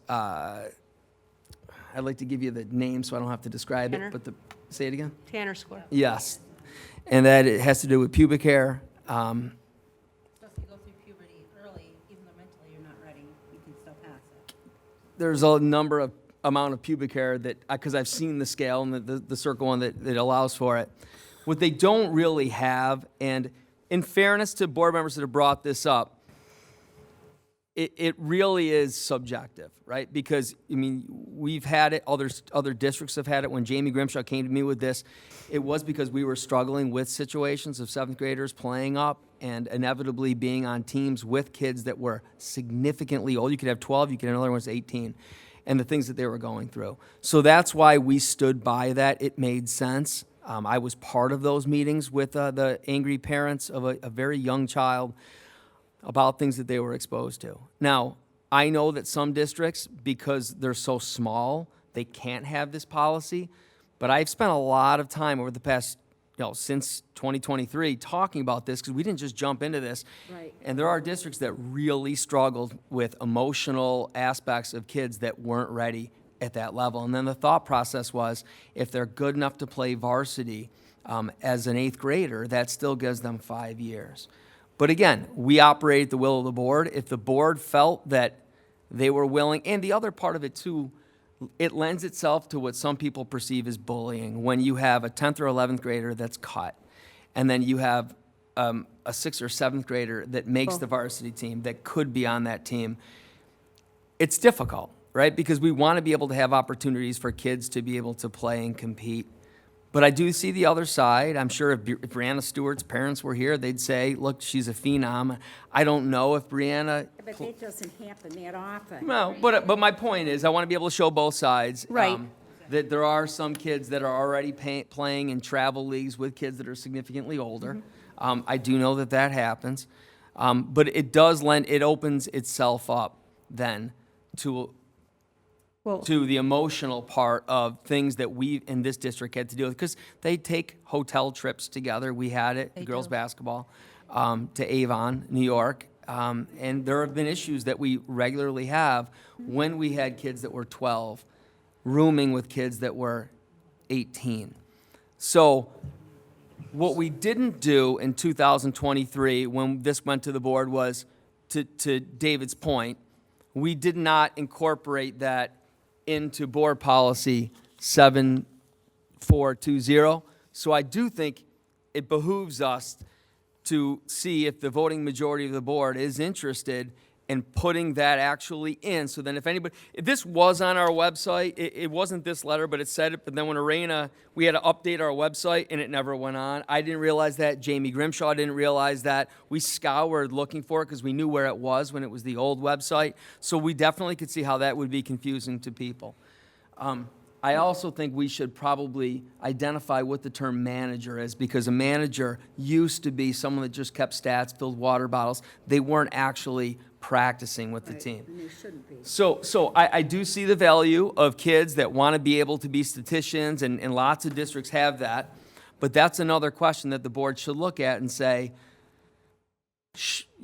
I'd like to give you the name so I don't have to describe Tanner? it. But say it again. Tanner Square. Yes, and that it has to do with pubic hair. So if you go through puberty early, even though mentally you're not ready, you can still pass it. There's a amount of pubic hair that, because I've seen the scale and the circle one that allows for it. What they don't really have, and in fairness to board members that have brought this up, it really is subjective, right? Because, we've had it, other districts have had it. When Jamie Grimshaw came to me with this, it was because we were struggling with situations of 7th graders playing up and inevitably being on teams with kids that were significantly old. You could have 12, you could have another one was 18, and the things that they were going through. So that's why we stood by that. It made sense. I was part of those meetings with the angry parents of a very young child about things that they were exposed to. Now, I know that some districts, because they're so small, they can't have this policy. But I've spent a lot of time over the past, since 2023 talking about this, because we didn't just jump into this. Right. And there are districts that really struggled with emotional aspects of kids that weren't ready at that level. And then the thought process was, if they're good enough to play varsity as an 8th grader, that still gives them 5 years. But again, we operate at the will of the board. If the board felt that they were willing, and the other part of it too, it lends itself to what some people perceive as bullying. When you have a 10th or 11th grader that's cut, and then you have a 6th or 7th grader that makes the varsity team, that could be on that team, it's difficult, right? Because we want to be able to have opportunities for kids to be able to play and compete. But I do see the other side. I'm sure if Brianna Stewart's parents were here, they'd say, look, she's a phenom. I don't know if Brianna... But that doesn't happen that often. No, but my point is, I want to be able to show both sides. Right. That there are some kids that are already playing in travel leagues with kids that are significantly older. I do know that happens. But it does it opens itself up then to the emotional part of things that we in this district had to deal with, because they take hotel trips together. We had it, girls basketball, to Avon, New York. And there have been issues that we regularly have when we had kids that were 12 rooming with kids that were 18. So what we didn't do in 2023 when this went to the board was, to David's point, we did not incorporate that into board policy 7420. So I do think it behooves us to see if the voting majority of the board is interested in putting that actually in. So then if this was on our website, it wasn't this letter, but it said it, but then when we had to update our website and it never went on. I didn't realize that. Jamie Grimshaw didn't realize that. We scoured looking for it because we knew where it was when it was the old website. So we definitely could see how that would be confusing to people. I also think we should probably identify what the term manager is, because a manager used to be someone that just kept stats, filled water bottles. They weren't actually practicing with the team. And they shouldn't be. So I do see the value of kids that want to be able to be statisticians, and lots of districts have that. But that's another question that the board should look at and say,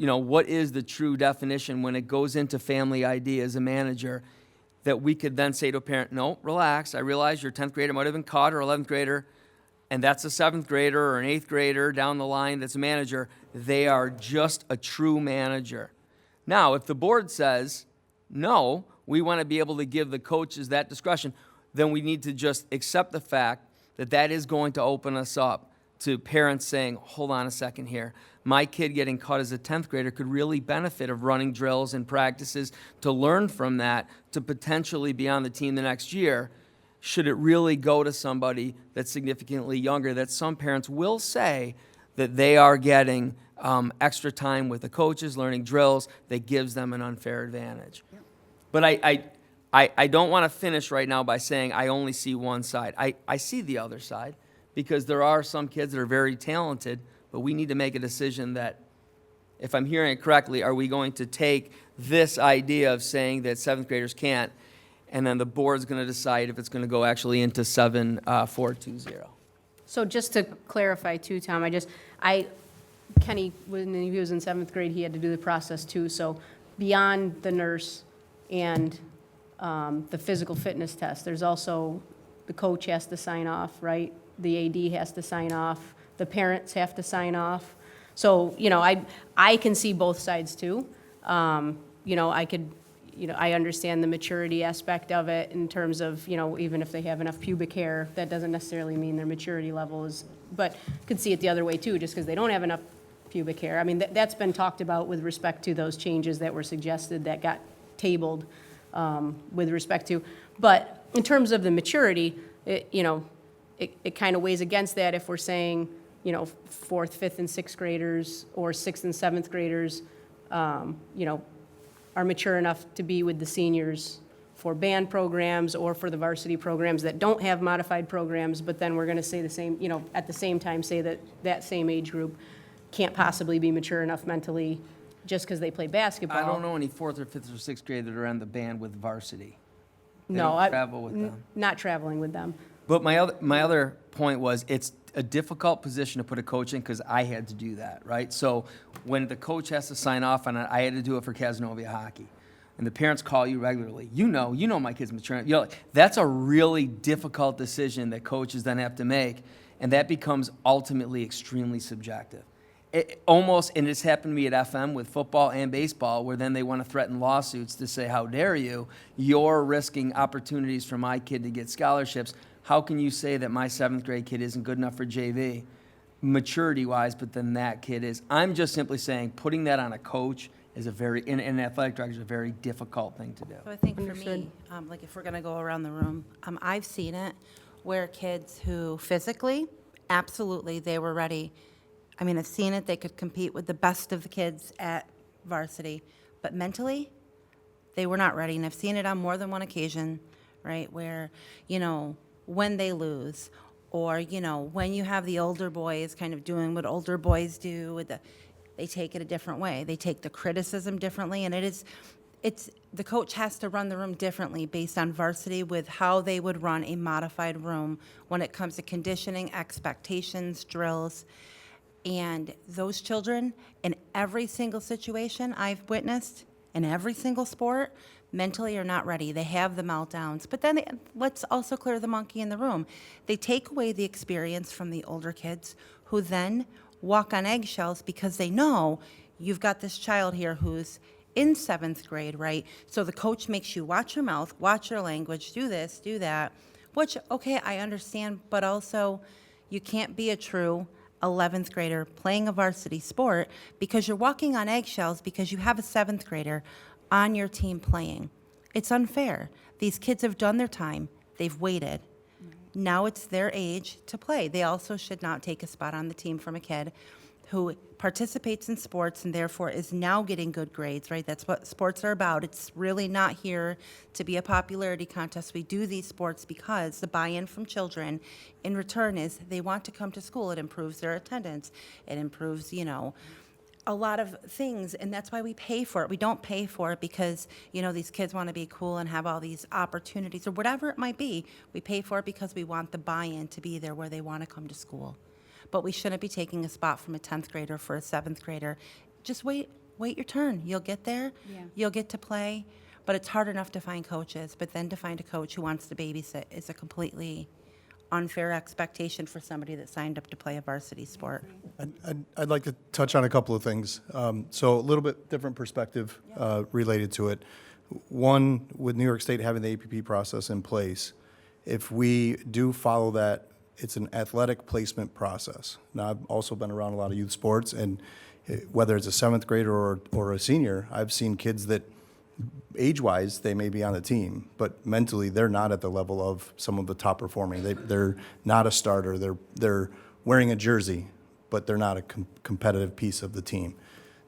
what is the true definition when it goes into family ID as a manager, that we could then say to a parent, no, relax, I realize your 10th grader might have been caught, or 11th grader, and that's a 7th grader or an 8th grader down the line that's a manager. They are just a true manager. Now, if the board says, no, we want to be able to give the coaches that discretion, then we need to just accept the fact that that is going to open us up to parents saying, hold on a second here. My kid getting caught as a 10th grader could really benefit of running drills and practices to learn from that, to potentially be on the team the next year. Should it really go to somebody that's significantly younger, that some parents will say that they are getting extra time with the coaches, learning drills, that gives them an unfair advantage? Yep. But I don't want to finish right now by saying I only see one side. I see the other side, because there are some kids that are very talented, but we need to make a decision that, if I'm hearing it correctly, are we going to take this idea of saying that 7th graders can't, and then the board's going to decide if it's going to go actually into 7420. So just to clarify too, Tom, Kenny, when he was in 7th grade, he had to do the process too. So beyond the nurse and the physical fitness test, there's also, the coach has to sign off, right? The AD has to sign off. The parents have to sign off. So, I can see both sides too. I understand the maturity aspect of it in terms of, even if they have enough pubic hair, that doesn't necessarily mean their maturity level is, but could see it the other way too, just because they don't have enough pubic hair. I mean, that's been talked about with respect to those changes that were suggested that got tabled with respect to. But in terms of the maturity, it kind of weighs against that if we're saying, 4th, 5th, and 6th graders or 6th and 7th graders, are mature enough to be with the seniors for band programs or for the varsity programs that don't have modified programs, but then we're going to say the same, at the same time say that that same age group can't possibly be mature enough mentally just because they play basketball. I don't know any 4th or 5th or 6th grade that are on the band with varsity. They No, don't travel with them. not traveling with them. But my other point was, it's a difficult position to put a coach in because I had to do that, right? So when the coach has to sign off on it, I had to do it for Casanova hockey. And the parents call you regularly. You know my kid's maturing. That's a really difficult decision that coaches then have to make, and that becomes ultimately extremely subjective. And it's happened to me at FM with football and baseball, where then they want to threaten lawsuits to say, how dare you? You're risking opportunities for my kid to get scholarships. How can you say that my 7th grade kid isn't good enough for JV, maturity-wise, but then that kid is? I'm just simply saying putting that on a coach is in an athletic director is a very difficult thing to do. So I think for Understood. me, like if we're gonna go around the room, I've seen it where kids who physically, absolutely, they were ready. I mean, I've seen it, they could compete with the best of the kids at varsity, but mentally, they were not ready. And I've seen it on more than one occasion, right, where, when they lose, or, when you have the older boys kind of doing what older boys do with they take it a different way. They take the criticism differently, and it's the coach has to run the room differently based on varsity with how they would run a modified room when it comes to conditioning, expectations, drills. And those children, in every single situation I've witnessed, in every single sport, mentally are not ready. They have the meltdowns. But then let's also clear the monkey in the room. They take away the experience from the older kids who then walk on eggshells because they know you've got this child here who's in 7th grade, right? So the coach makes you watch your mouth, watch your language, do this, do that, which, okay, I understand, but also you can't be a true 11th grader playing a varsity sport because you're walking on eggshells because you have a 7th grader on your team playing. It's unfair. These kids have done their time. They've waited. Now it's their age to play. They also should not take a spot on the team from a kid who participates in sports and therefore is now getting good grades, right? That's what sports are about. It's really not here to be a popularity contest. We do these sports because the buy-in from children in return is they want to come to school. It improves their attendance. It improves, a lot of things, and that's why we pay for it. We don't pay for it because, these kids want to be cool and have all these opportunities or whatever it might be. We pay for it because we want the buy-in to be there where they want to come to school. But we shouldn't be taking a spot from a 10th grader for a 7th grader. Just wait your turn. You'll get there. Yeah. You'll get to play. But it's hard enough to find coaches. But then to find a coach who wants to babysit is a completely unfair expectation for somebody that signed up to play a varsity sport. I'd like to touch on a couple of things. So a little bit different perspective related to it. One, with New York State having the APP process in place, if we do follow that, it's an athletic placement process. Now, I've also been around a lot of youth sports, and whether it's a 7th grader or a senior, I've seen kids that age-wise, they may be on the team, but mentally, they're not at the level of some of the top performing. They're not a starter. They're wearing a jersey, but they're not a competitive piece of the team.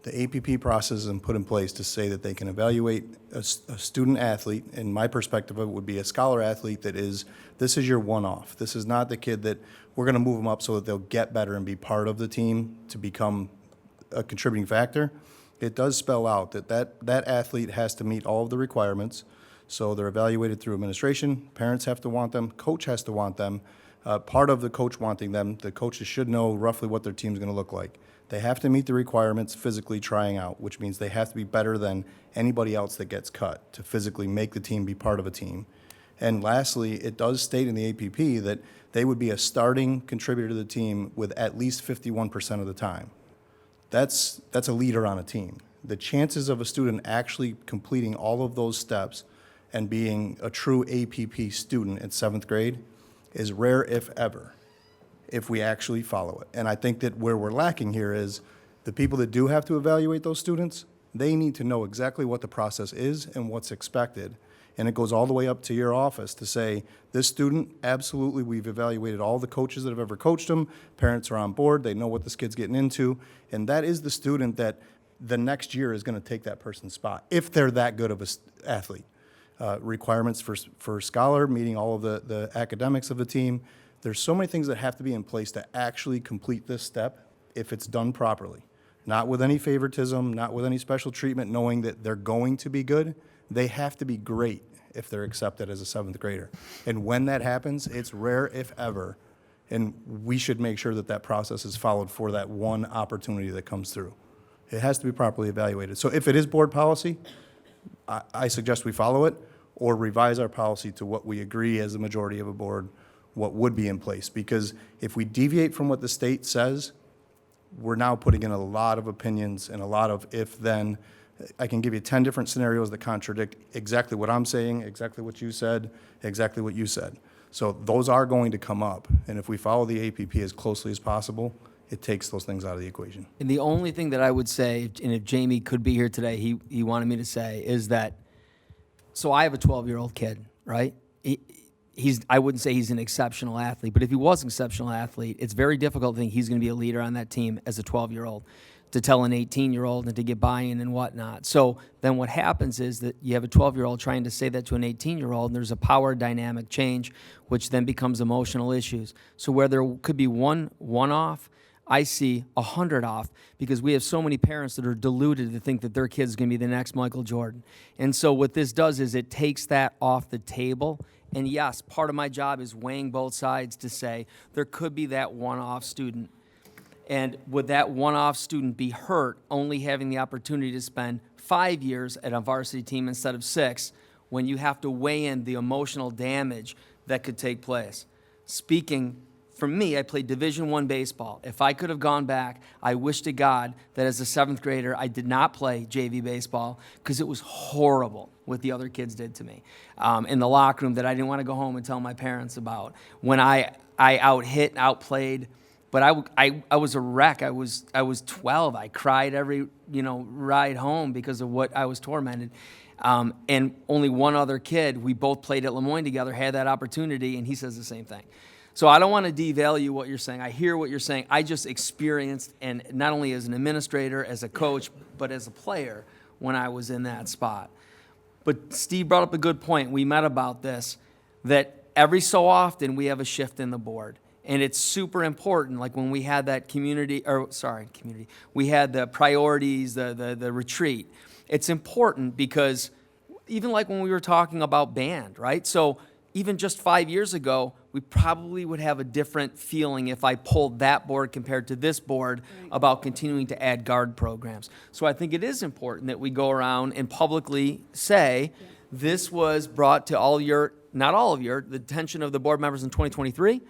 The APP process is put in place to say that they can evaluate a student athlete, and my perspective of it would be a scholar athlete this is your one-off. This is not the kid that we're going to move them up so that they'll get better and be part of the team to become a contributing factor. It does spell out that athlete has to meet all of the requirements. So they're evaluated through administration. Parents have to want them. Coach has to want them. Part of the coach wanting them, the coaches should know roughly what their team's going to look like. They have to meet the requirements physically trying out, which means they have to be better than anybody else that gets cut to physically make the team be part of a team. And lastly, it does state in the APP that they would be a starting contributor to the team with at least 51% of the time. That's a leader on a team. The chances of a student actually completing all of those steps and being a true APP student in 7th grade is rare, if ever, if we actually follow it. And I think that where we're lacking here is the people that do have to evaluate those students, they need to know exactly what the process is and what's expected. And it goes all the way up to your office to say, this student, absolutely, we've evaluated all the coaches that have ever coached them. Parents are on board. They know what this kid's getting into. And that is the student that the next year is going to take that person's spot, if they're that good of an athlete. Requirements for scholar, meeting all of the academics of the team. There's so many things that have to be in place to actually complete this step if it's done properly. Not with any favoritism, not with any special treatment, knowing that they're going to be good. They have to be great. if they're accepted as a seventh grader. And when that happens, it's rare if ever, and we should make sure that that process is followed for that one opportunity that comes through. It has to be properly evaluated. So if it is board policy, I suggest we follow it or revise our policy to what we agree as the majority of a board, what would be in place. Because if we deviate from what the state says, we're now putting in a lot of opinions and a lot of if-then. I can give you 10 different scenarios that contradict exactly what I'm saying, exactly what you said, exactly what you said. So those are going to come up. And if we follow the APP as closely as possible, it takes those things out of the equation. And the only thing that I would say, and if Jamie could be here today, he wanted me to say, is that, so I have a 12-year-old kid, right? I wouldn't say he's an exceptional athlete, but if he was an exceptional athlete, it's very difficult to think he's going to be a leader on that team as a 12-year-old, to tell an 18-year-old and to get buy-in and whatnot. So then what happens is that you have a 12-year-old trying to say that to an 18-year-old, and there's a power dynamic change, which then becomes emotional issues. So where there could be one off, I see 100 off, because we have so many parents that are deluded to think that their kid's going to be the next Michael Jordan. And so what this does is it takes that off the table. And yes, part of my job is weighing both sides to say there could be that one-off student. And would that one-off student be hurt only having the opportunity to spend 5 years at a varsity team instead of 6, when you have to weigh in the emotional damage that could take place? Speaking for me, I played Division I baseball. If I could have gone back, I wish to God that as a 7th grader, I did not play JV baseball, because it was horrible what the other kids did to me in the locker room that I didn't want to go home and tell my parents about. When I out-hit, outplayed, but I was a wreck. I was 12. I cried every ride home because of what I was tormented. And only one other kid, we both played at Lemoyne together, had that opportunity, and he says the same thing. So I don't want to devalue what you're saying. I hear what you're saying. I just experienced, and not only as an administrator, as a coach, but as a player when I was in that spot. But Steve brought up a good point. We met about this, that every so often we have a shift in the board. And it's super important, like when we had that we had the priorities, the retreat. It's important because even like when we were talking about band, right? So even just 5 years ago, we probably would have a different feeling if I pulled that board compared to this board about continuing to add guard programs. So I think it is important that we go around and publicly say, this was brought to the attention of the board members in 2023,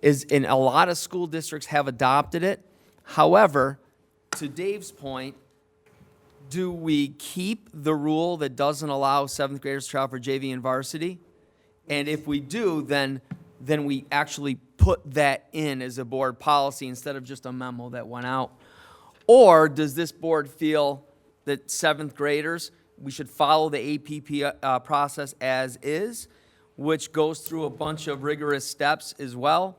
and a lot of school districts have adopted it. However, to Dave's point, do we keep the rule that doesn't allow 7th graders to travel for JV and varsity? And if we do, then we actually put that in as a board policy instead of just a memo that went out. Or does this board feel that 7th graders, we should follow the APP process as is, which goes through a bunch of rigorous steps as well,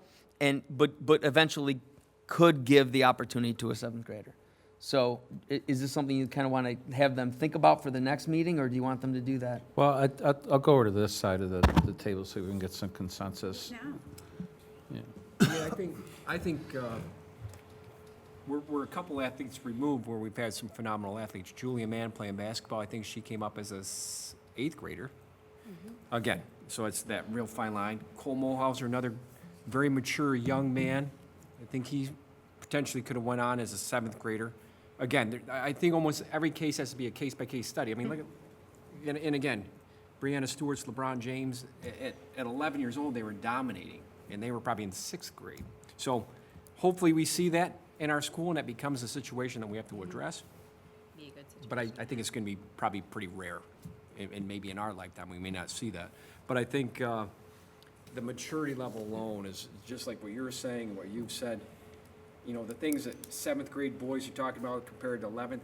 but eventually could give the opportunity to a 7th grader? So is this something you kind of want to have them think about for the next meeting, or do you want them to do that? Well, I'll go over to this side of the table so we can get some consensus. Yeah. Yeah, I think we're a couple athletes removed where we've had some phenomenal athletes. Julia Mann playing basketball, I think she came up as a 8th grader. Again, so it's that real fine line. Cole Mulhauser, another very mature young man. I think he potentially could have went on as a 7th grader. Again, I think almost every case has to be a case-by-case study. I mean, look at, and again, Breanna Stewart's, LeBron James, at 11 years old, they were dominating, and they were probably in 6th grade. So hopefully we see that in our school, and that becomes a situation that we have to address. But I think it's going to be probably pretty rare, and maybe in our lifetime we may not see that. But I think the maturity level alone is just like what you were saying, what you've said. You know, the things that 7th grade boys are talking about compared to 11th,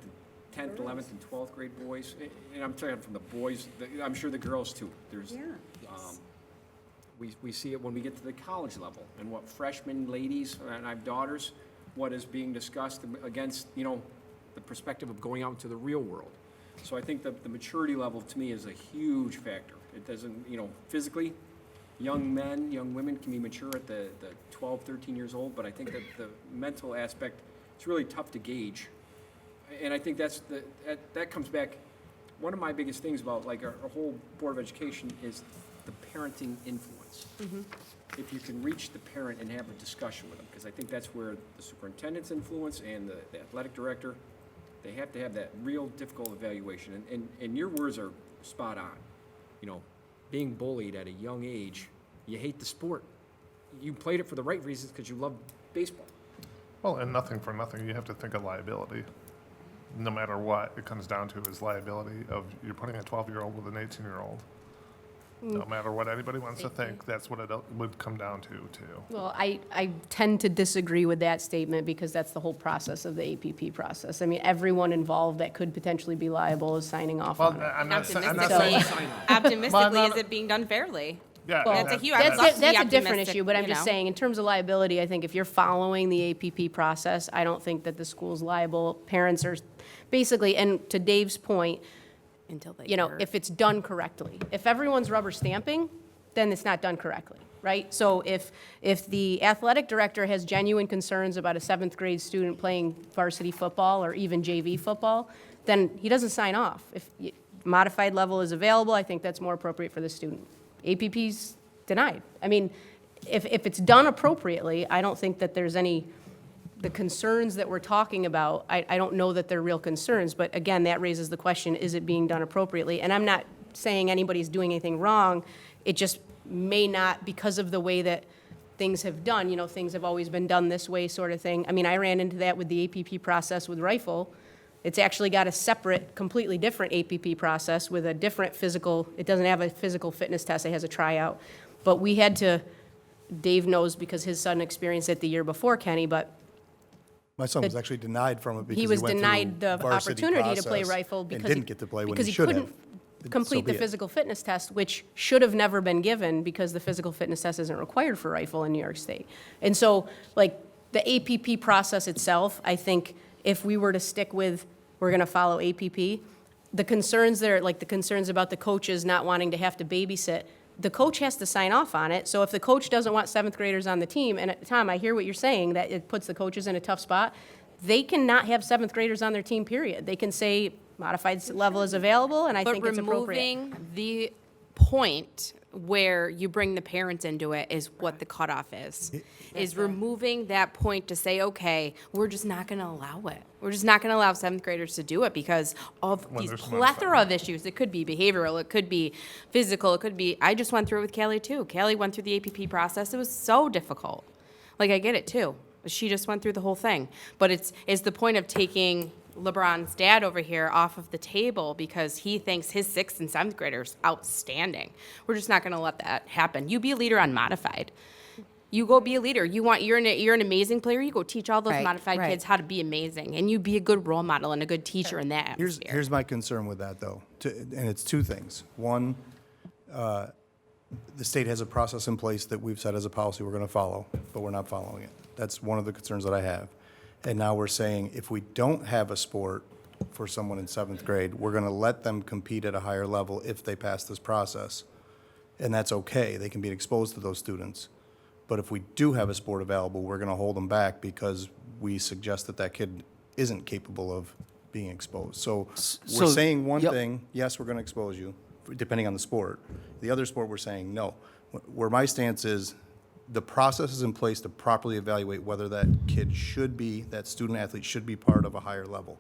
10th, 11th, and 12th grade boys, and I'm talking from the boys, I'm sure the girls too. There's, we see it when we get to the college level, and what freshmen ladies, and I have daughters, what is being discussed against, the perspective of going out into the real world. So I think that the maturity level to me is a huge factor. It doesn't, physically, young men, young women can be mature at the 12, 13 years old, but I think that the mental aspect, it's really tough to gauge. And I think that comes back one of my biggest things about like our whole Board of Education is the parenting influence. If you can reach the parent and have a discussion with them, because I think that's where the superintendent's influence and the athletic director, they have to have that real difficult evaluation. And your words are spot on. You know, being bullied at a young age, you hate the sport. You played it for the right reasons because you love baseball. Well, and nothing for nothing, you have to think of liability. No matter what, it comes down to is liability of, you're putting a 12-year-old with an 18-year-old. No matter what anybody wants to think, that's what it would come down to, too. Well, I tend to disagree with that statement because that's the whole process of the APP process. I mean, everyone involved that could potentially be liable is signing off Well, on it. I'm not saying, Optimistically, Well, is it being done fairly? yeah, Well, and That's a huge- that's- I'd love to be That's a different optimistic, issue, but I'm you just know. saying, in terms of liability, I think if you're following the APP process, I don't think that the school's liable. Parents are basically, and to Dave's point, Until they you know, were- if it's done correctly. If everyone's rubber stamping, then it's not done correctly, right? So if the athletic director has genuine concerns about a 7th grade student playing varsity football or even JV football, then he doesn't sign off. If modified level is available, I think that's more appropriate for the student. APP's denied. I mean, if it's done appropriately, I don't think that there's the concerns that we're talking about, I don't know that they're real concerns, but again, that raises the question, is it being done appropriately? And I'm not saying anybody's doing anything wrong, it just may not, because of the way that things have done, you know, things have always been done this way sort of thing. I mean, I ran into that with the APP process with rifle. It's actually got a separate, completely different APP process with a different physical, it doesn't have a physical fitness test, it has a tryout. But we had to, Dave knows because his son experienced it the year before Kenny, but My son was actually denied from it because he he was went denied through the varsity opportunity to play process rifle and because didn't get to play when because he should have. couldn't complete So the be it. physical fitness test, which should have never been given because the physical fitness test isn't required for rifle in New York State. And so, like, the APP process itself, I think if we were to stick with, we're going to follow APP, the concerns there, like the concerns about the coaches not wanting to have to babysit, the coach has to sign off on it. So if the coach doesn't want 7th graders on the team, and Tom, I hear what you're saying, that it puts the coaches in a tough spot, they cannot have 7th graders on their team, period. They can say modified level is available, and I think it's appropriate. But removing the point where you bring the parents into it is what the cutoff is. Is removing that point to say, okay, we're just not going to allow it. We're just not going to allow 7th graders to do it because of When these there's plethora of issues. It could be behavioral, it could be physical, it could be, I just went through it with Callie too. Callie went through the APP process. It was so difficult. Like, I get it too. She just went through the whole thing. But it's the point of taking LeBron's dad over here off of the table because he thinks his 6th and 7th graders outstanding. We're just not going to let that happen. You be a leader on modified. You go be a leader. You're an amazing player. You go teach all those Right, modified right. kids how to be amazing, and you be a good role model and a good teacher in that atmosphere. Here's my concern with that, though, and it's two things. One, the state has a process in place that we've set as a policy we're going to follow, but we're not following it. That's one of the concerns that I have. And now we're saying if we don't have a sport for someone in 7th grade, we're going to let them compete at a higher level if they pass this process. And that's okay. They can be exposed to those students. But if we do have a sport available, we're going to hold them back because we suggest that that kid isn't capable of being exposed. So we're So- saying one yep. thing, yes, we're going to expose you, depending on the sport. The other sport, we're saying no. Where my stance is, the process is in place to properly evaluate whether that kid should be, that student athlete should be part of a higher level.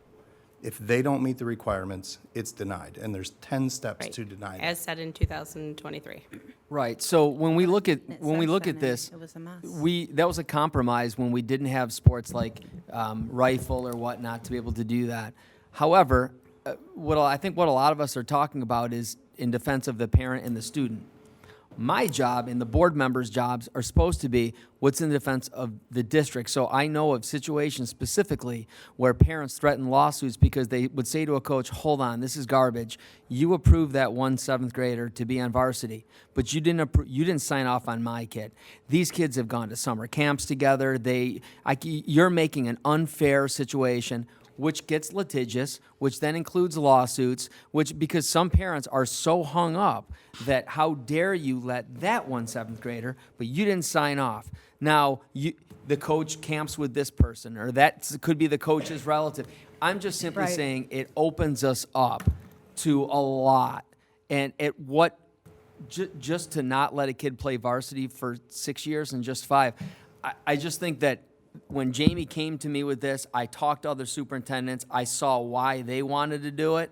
If they don't meet the requirements, it's denied, and there's 10 steps Right. to deny As it. said in 2023. Right. So when we look at It when we says look so at now. this, It was a mess. that was a compromise when we didn't have sports like rifle or whatnot to be able to do that. However, I think what a lot of us are talking about is in defense of the parent and the student. My job and the board members' jobs are supposed to be what's in defense of the district. So I know of situations specifically where parents threaten lawsuits because they would say to a coach, hold on, this is garbage. You approved that one 7th grader to be on varsity, but you didn't sign off on my kid. These kids have gone to summer camps together. You're making an unfair situation, which gets litigious, which then includes lawsuits, because some parents are so hung up that how dare you let that one 7th grader, but you didn't sign off. Now, the coach camps with this person, or that could be the coach's relative. I'm just simply Right. saying it opens us up to a lot. And at what, just to not let a kid play varsity for 6 years and just 5, I just think that when Jamie came to me with this, I talked to other superintendents, I saw why they wanted to do it,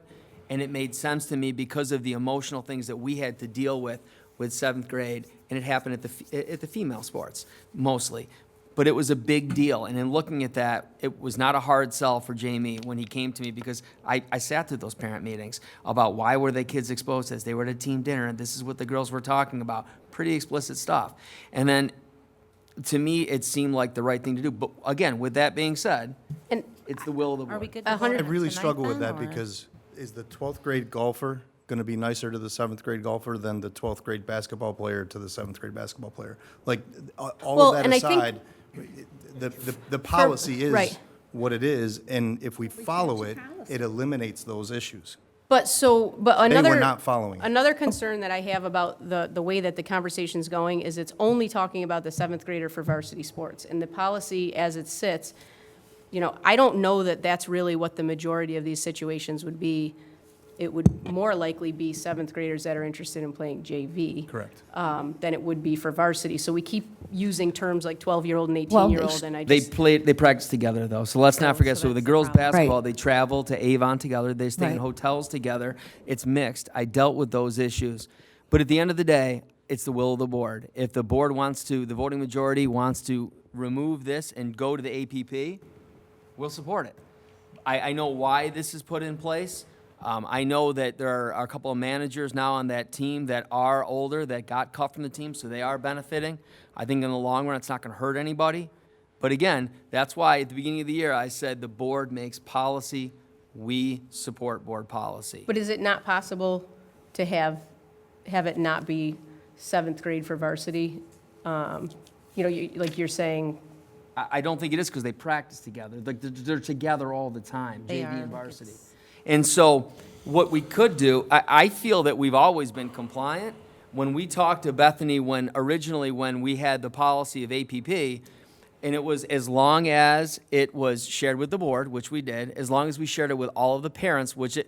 and it made sense to me because of the emotional things that we had to deal with 7th grade, and it happened at the female sports, mostly. But it was a big deal, and in looking at that, it was not a hard sell for Jamie when he came to me, because I sat through those parent meetings about why were the kids exposed to this. They were at a team dinner, and this is what the girls were talking about. Pretty explicit stuff. And then, to me, it seemed like the right thing to do. But again, with that being said, And it's the will of the board. Are we good A to hundred- vote I really tonight struggle with then, that or- because is the 12th grade golfer going to be nicer to the 7th grade golfer than the 12th grade basketball player to the 7th grade basketball player? Like, all Well, of that and I think- aside, the policy is right. what it is, and if we follow it, it eliminates those issues. But They another. were not following it. Another concern that I have about the way that the conversation's going is it's only talking about the 7th grader for varsity sports. And the policy as it sits, I don't know that that's really what the majority of these situations would be. It would more likely be 7th graders that are interested in playing JV. Correct. Than it would be for varsity. So we keep using terms like 12-year-old and Well, 18-year-old, and I They just. they practice together though. So let's not forget. so So the that's the girls problem. basketball, Right. they travel to Avon together. They stay in Right. hotels together. It's mixed. I dealt with those issues, but at the end of the day, it's the will of the board. If the board wants to, the voting majority wants to remove this and go to the APP, we'll support it. I know why this is put in place. I know that there are a couple of managers now on that team that are older that got cut from the team, so they are benefiting. I think in the long run, it's not going to hurt anybody. But again, that's why at the beginning of the year, I said the board makes policy. We support board policy. But is it not possible to have it not be 7th grade for varsity? Like you're saying, I don't think it is because they practice together. Like they're together all the time, They JV are, and like varsity. it's- And so what we could do, I feel that we've always been compliant. When we talked to Bethany originally when we had the policy of APP, and it was as long as it was shared with the board, which we did, as long as we shared it with all of the parents, which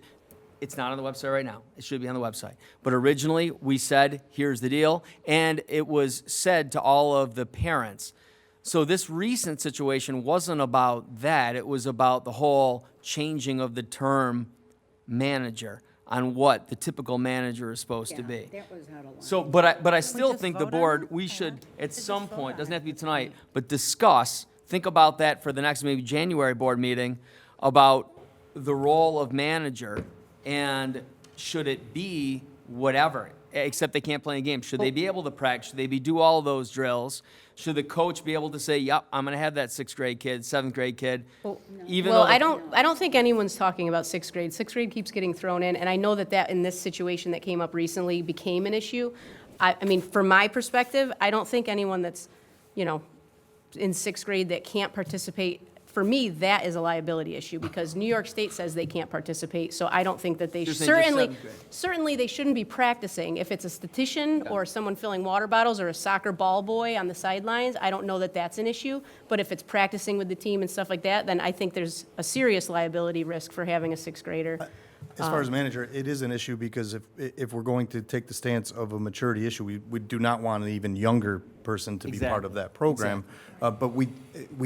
it's not on the website right now. It should be on the website. But originally, we said, here's the deal, and it was said to all of the parents. So this recent situation wasn't about that. It was about the whole changing of the term manager on what the typical manager is supposed to be. That was out of line. So, but I still just think the vote on board, it? we Yeah. should, at Just some vote point, on doesn't it. have to be tonight, but discuss, think about that for the next maybe January board meeting, about the role of manager, and should it be whatever, except they can't play a game. Should they be able to practice? Should they do all those drills? Should the coach be able to say, yep, I'm going to have that 6th grade kid, 7th grade kid? Even well, though I don't think anyone's talking about 6th grade. 6th grade keeps getting thrown in, and I know that in this situation that came up recently became an issue. I mean, from my perspective, I don't think anyone that's, in 6th grade that can't participate, for me, that is a liability issue, because New York State says they can't participate, so I don't think that they You're saying just certainly, 7th grade. certainly they shouldn't be practicing. If it's a statistician or someone filling water bottles or a soccer ball boy on the sidelines, I don't know that that's an issue, but if it's practicing with the team and stuff like that, then I think there's a serious liability risk for having a 6th grader. As far as manager, it is an issue because if we're going to take the stance of a maturity issue, we do not want an even younger person to be part of that program. But we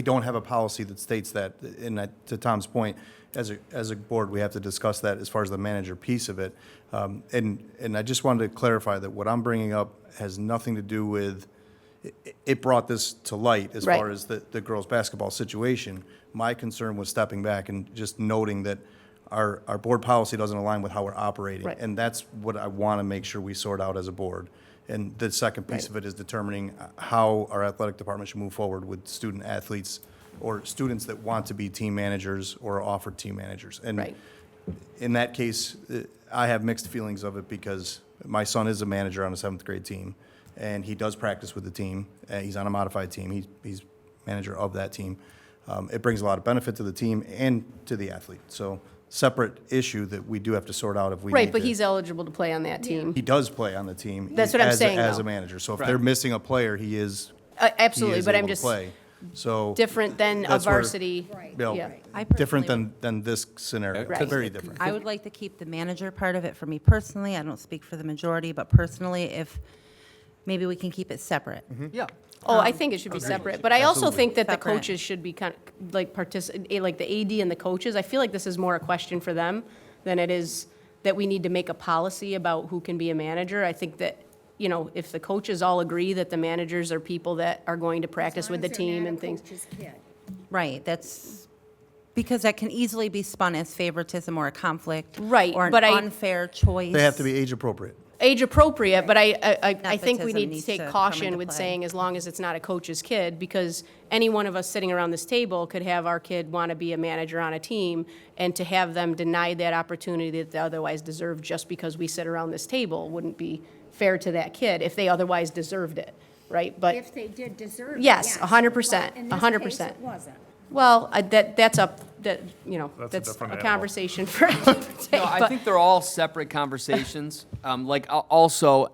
don't have a policy that states that. And to Tom's point, as a board, we have to discuss that as far as the manager piece of it. And I just wanted to clarify that what I'm bringing up has nothing to do with, it brought this to light as Right. far as the girls' basketball situation. My concern was stepping back and just noting that our board policy doesn't align with how we're operating. Right. And that's what I want to make sure we sort out as a board. And the second piece of it is determining how our athletic department should move forward with student athletes or students that want to be team managers or are offered team managers. And Right. in that case, I have mixed feelings of it because my son is a manager on a 7th grade team, and he does practice with the team. He's on a modified team. He's manager of that team. It brings a lot of benefit to the team and to the athlete. So separate issue that we do have to sort out if we Right, need but to. he's eligible to play on that team. He does play on the team. That's what I'm saying, As though. a manager. So if they're missing a player, he is Absolutely, is but I'm able to just, play. So. different than a That's where- varsity. Bill, Yeah. I different personally than this scenario. Right. Very different. I would like to keep the manager part of it for me personally. I don't speak for the majority, but personally, if, maybe we can keep it separate. Yeah. Oh, I think it should be separate, but I also Absolutely. think that the Separate. coaches should be kind of, like, like the AD and the coaches. I feel like this is more a question for them than it is that we need to make a policy about who can be a manager. I think that, you know, if the coaches all agree that the managers are people that are going to practice with the team and things. Right, that's, because that can easily be spun as favoritism or a conflict. Right, Or an but I- unfair choice. They have to be age appropriate. Age appropriate, but I think we Nepotism need to needs take to come caution into with play. saying as long as it's not a coach's kid, because any one of us sitting around this table could have our kid want to be a manager on a team, and to have them denied that opportunity that they otherwise deserve just because we sit around this table wouldn't be fair to that kid if they otherwise deserved it, right? But, If they did deserve it, yes, yes. 100%, But in this 100%. case, it wasn't. well, that's up, that, you know, That's a that's different a animal. conversation for another day. No, I but- think they're all separate conversations. Also,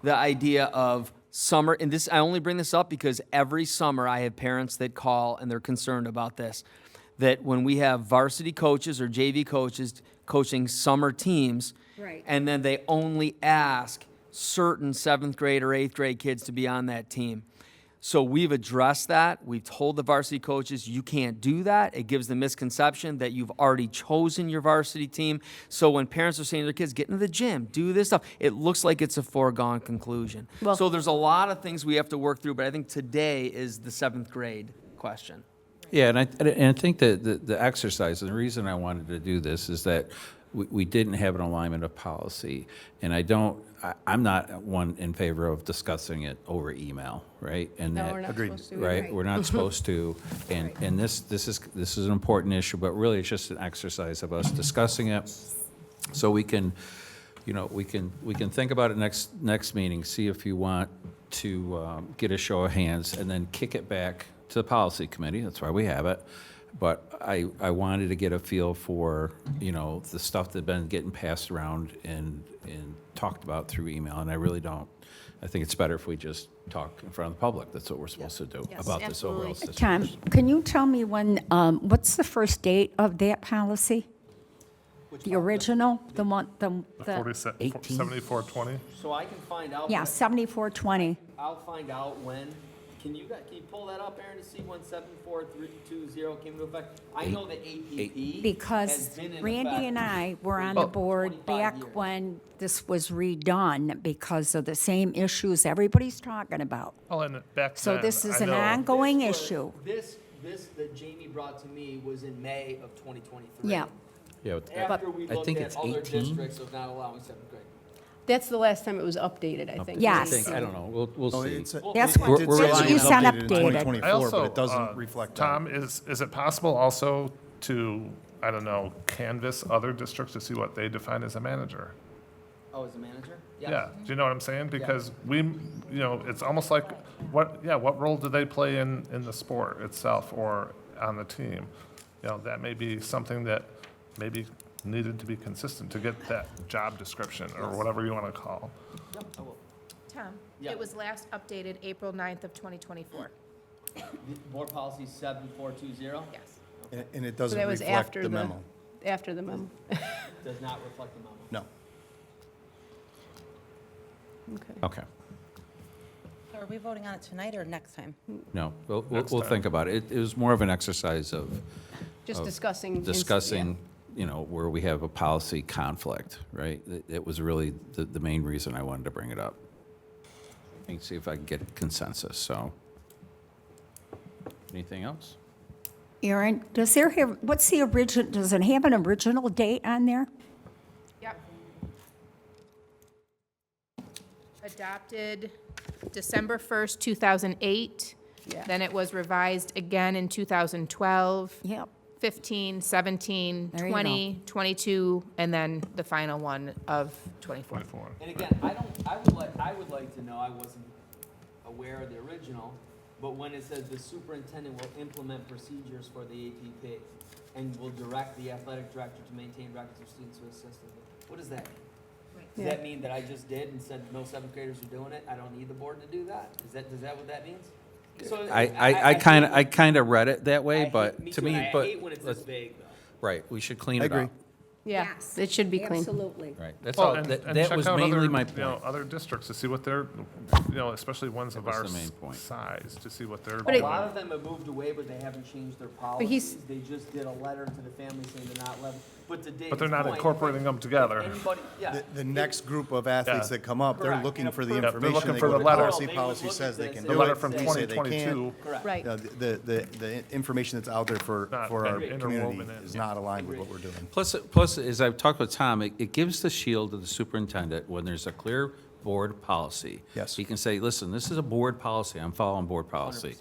the idea of summer, and this, I only bring this up because every summer I have parents that call and they're concerned about this, that when we have varsity coaches or JV coaches coaching summer teams, Right. and then they only ask certain 7th grade or 8th grade kids to be on that team. So we've addressed that. We've told the varsity coaches, you can't do that. It gives the misconception that you've already chosen your varsity team. So when parents are saying to their kids, get into the gym, do this stuff, it looks like it's a foregone conclusion. Well- So there's a lot of things we have to work through, but I think today is the 7th grade question. Yeah, and I think that the exercise, and the reason I wanted to do this is that we didn't have an alignment of policy, and I'm not one in favor of discussing it over email, right? And No, that- we're not Agreed. supposed to. Right, we're not supposed to, and this is an important issue, but really it's just an exercise of us discussing it, so we can, you know, we can think about it next meeting, see if you want to get a show of hands, and then kick it back to the policy committee, that's why we have it. But I wanted to get a feel for, you know, the stuff that's been getting passed around and talked about through email, and I really don't. I think it's better if we just talk in front of the public. That's what we're supposed to do about this overall system. Tom, can you tell me when, what's the first date of that policy? The original, the one, the, 7420. So I can find out. yeah, 7420. I'll find out when. Can you pull that up, Aaron, to see when 7420 came into effect? I know that APP has Because been in Randy effect and I were on for the board 25 back years. when this was redone because of the same issues everybody's talking about. Well, and back So then, this is I an know- ongoing This was- issue. This that Jamie brought to me was in May of 2023. Yeah. Yeah, After we I looked think at it's other 18. districts of not allowing 7th grade. That's the last time it was updated, I think. Yes. I don't know, we'll Oh, see. it's- That's it what- did We're say relying it was on- updated in updated. 2024, I but also, it doesn't reflect on Tom, is it possible also to, I don't know, canvass other districts to see what they define as a manager? Oh, as a manager? Yeah, do you know what I'm saying? Because it's almost like, what role do they play in the sport itself or on the team? You know, that may be something that maybe needed to be consistent to get that job description or whatever you want to call. Yep, I will. Tom, Yeah. it was last updated April 9th of 2024. Board policy 7420 Yes. And it So doesn't that was reflect after the the, memo. after the memo. does not reflect the memo. No. Okay. Okay, So are we voting on it tonight or next time? no, we'll Next time. think about it. It was more of an exercise of Just of discussing. discussing, you know, where we have a policy conflict, right? It was really the main reason I wanted to bring it up. And see if I can get consensus, so. Anything else? Aaron, does there have, what's the original, does it have an original date on there? Yep. Adopted December 1st, 2008. Yeah. Then it was revised again in 2012, Yep. 15, 17, There you 20, 22, and then the final one of 24. 24. And again, I would like to know, I wasn't aware of the original, but when it says the superintendent will implement procedures for the APP and will direct the athletic director to maintain records of students who assisted, what does that mean? Does that mean that I just did and said no 7th graders are doing it? I don't need the board to do that? Is that what that means? I kind of read it that way, but to me, but, let's- vague, though. right, we should clean I it agree. up. Yeah, it should be clean. Absolutely. Right, that's Well, all, and that check was out mainly other, my you know, point. other districts to see what they're, especially ones of was our the main point. size, to see what they're But doing. it- A lot of them have moved away, but they haven't changed their he's- policies. They just did a letter to the family saying they're not letting, but to Dave's But they're not point, incorporating them together. Anybody, yeah. The next group of athletes Yeah. that come up, they're Correct. looking for the Yep, they're information. looking They for go the to letter. policy, They would policy look at says they this can and The do letter it. from They say they can't. 2022. Correct. Right. The information that's out there for Not our interwoven community in. is not aligned with what we're doing. Plus, as I've talked with Tom, it gives the shield to the superintendent when there's a clear board policy. Yes. He can say, listen, this is a board policy, I'm following board policy.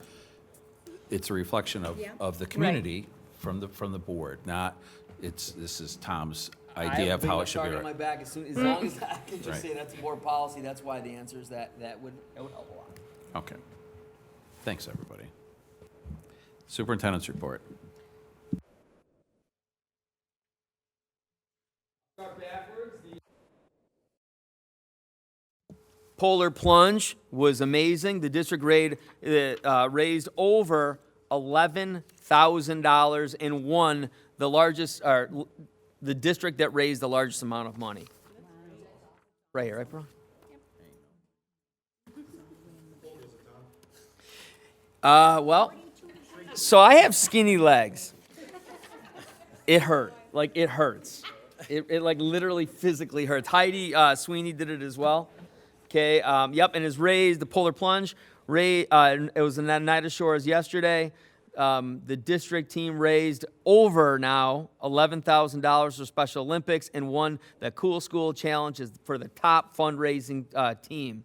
It's a reflection of the community from the board, not, this is Tom's idea of how it should be. on my Right. back as long as I can just Right. say that's board policy, that's why the answer is that would help a lot. Okay. Thanks, everybody. Superintendent's report. Polar plunge was amazing. The district raised over $11,000 and won the largest, or the district that raised the largest amount of money. Right here, right, bro? Well, so I have skinny legs. It hurt. Like, it hurts. It like literally physically hurts. Heidi Sweeney did it as well. Okay, yep, and is raised the polar plunge. It was in Oneida Shores yesterday. The district team raised over now $11,000 for Special Olympics and won the Cool School Challenge for the top fundraising team.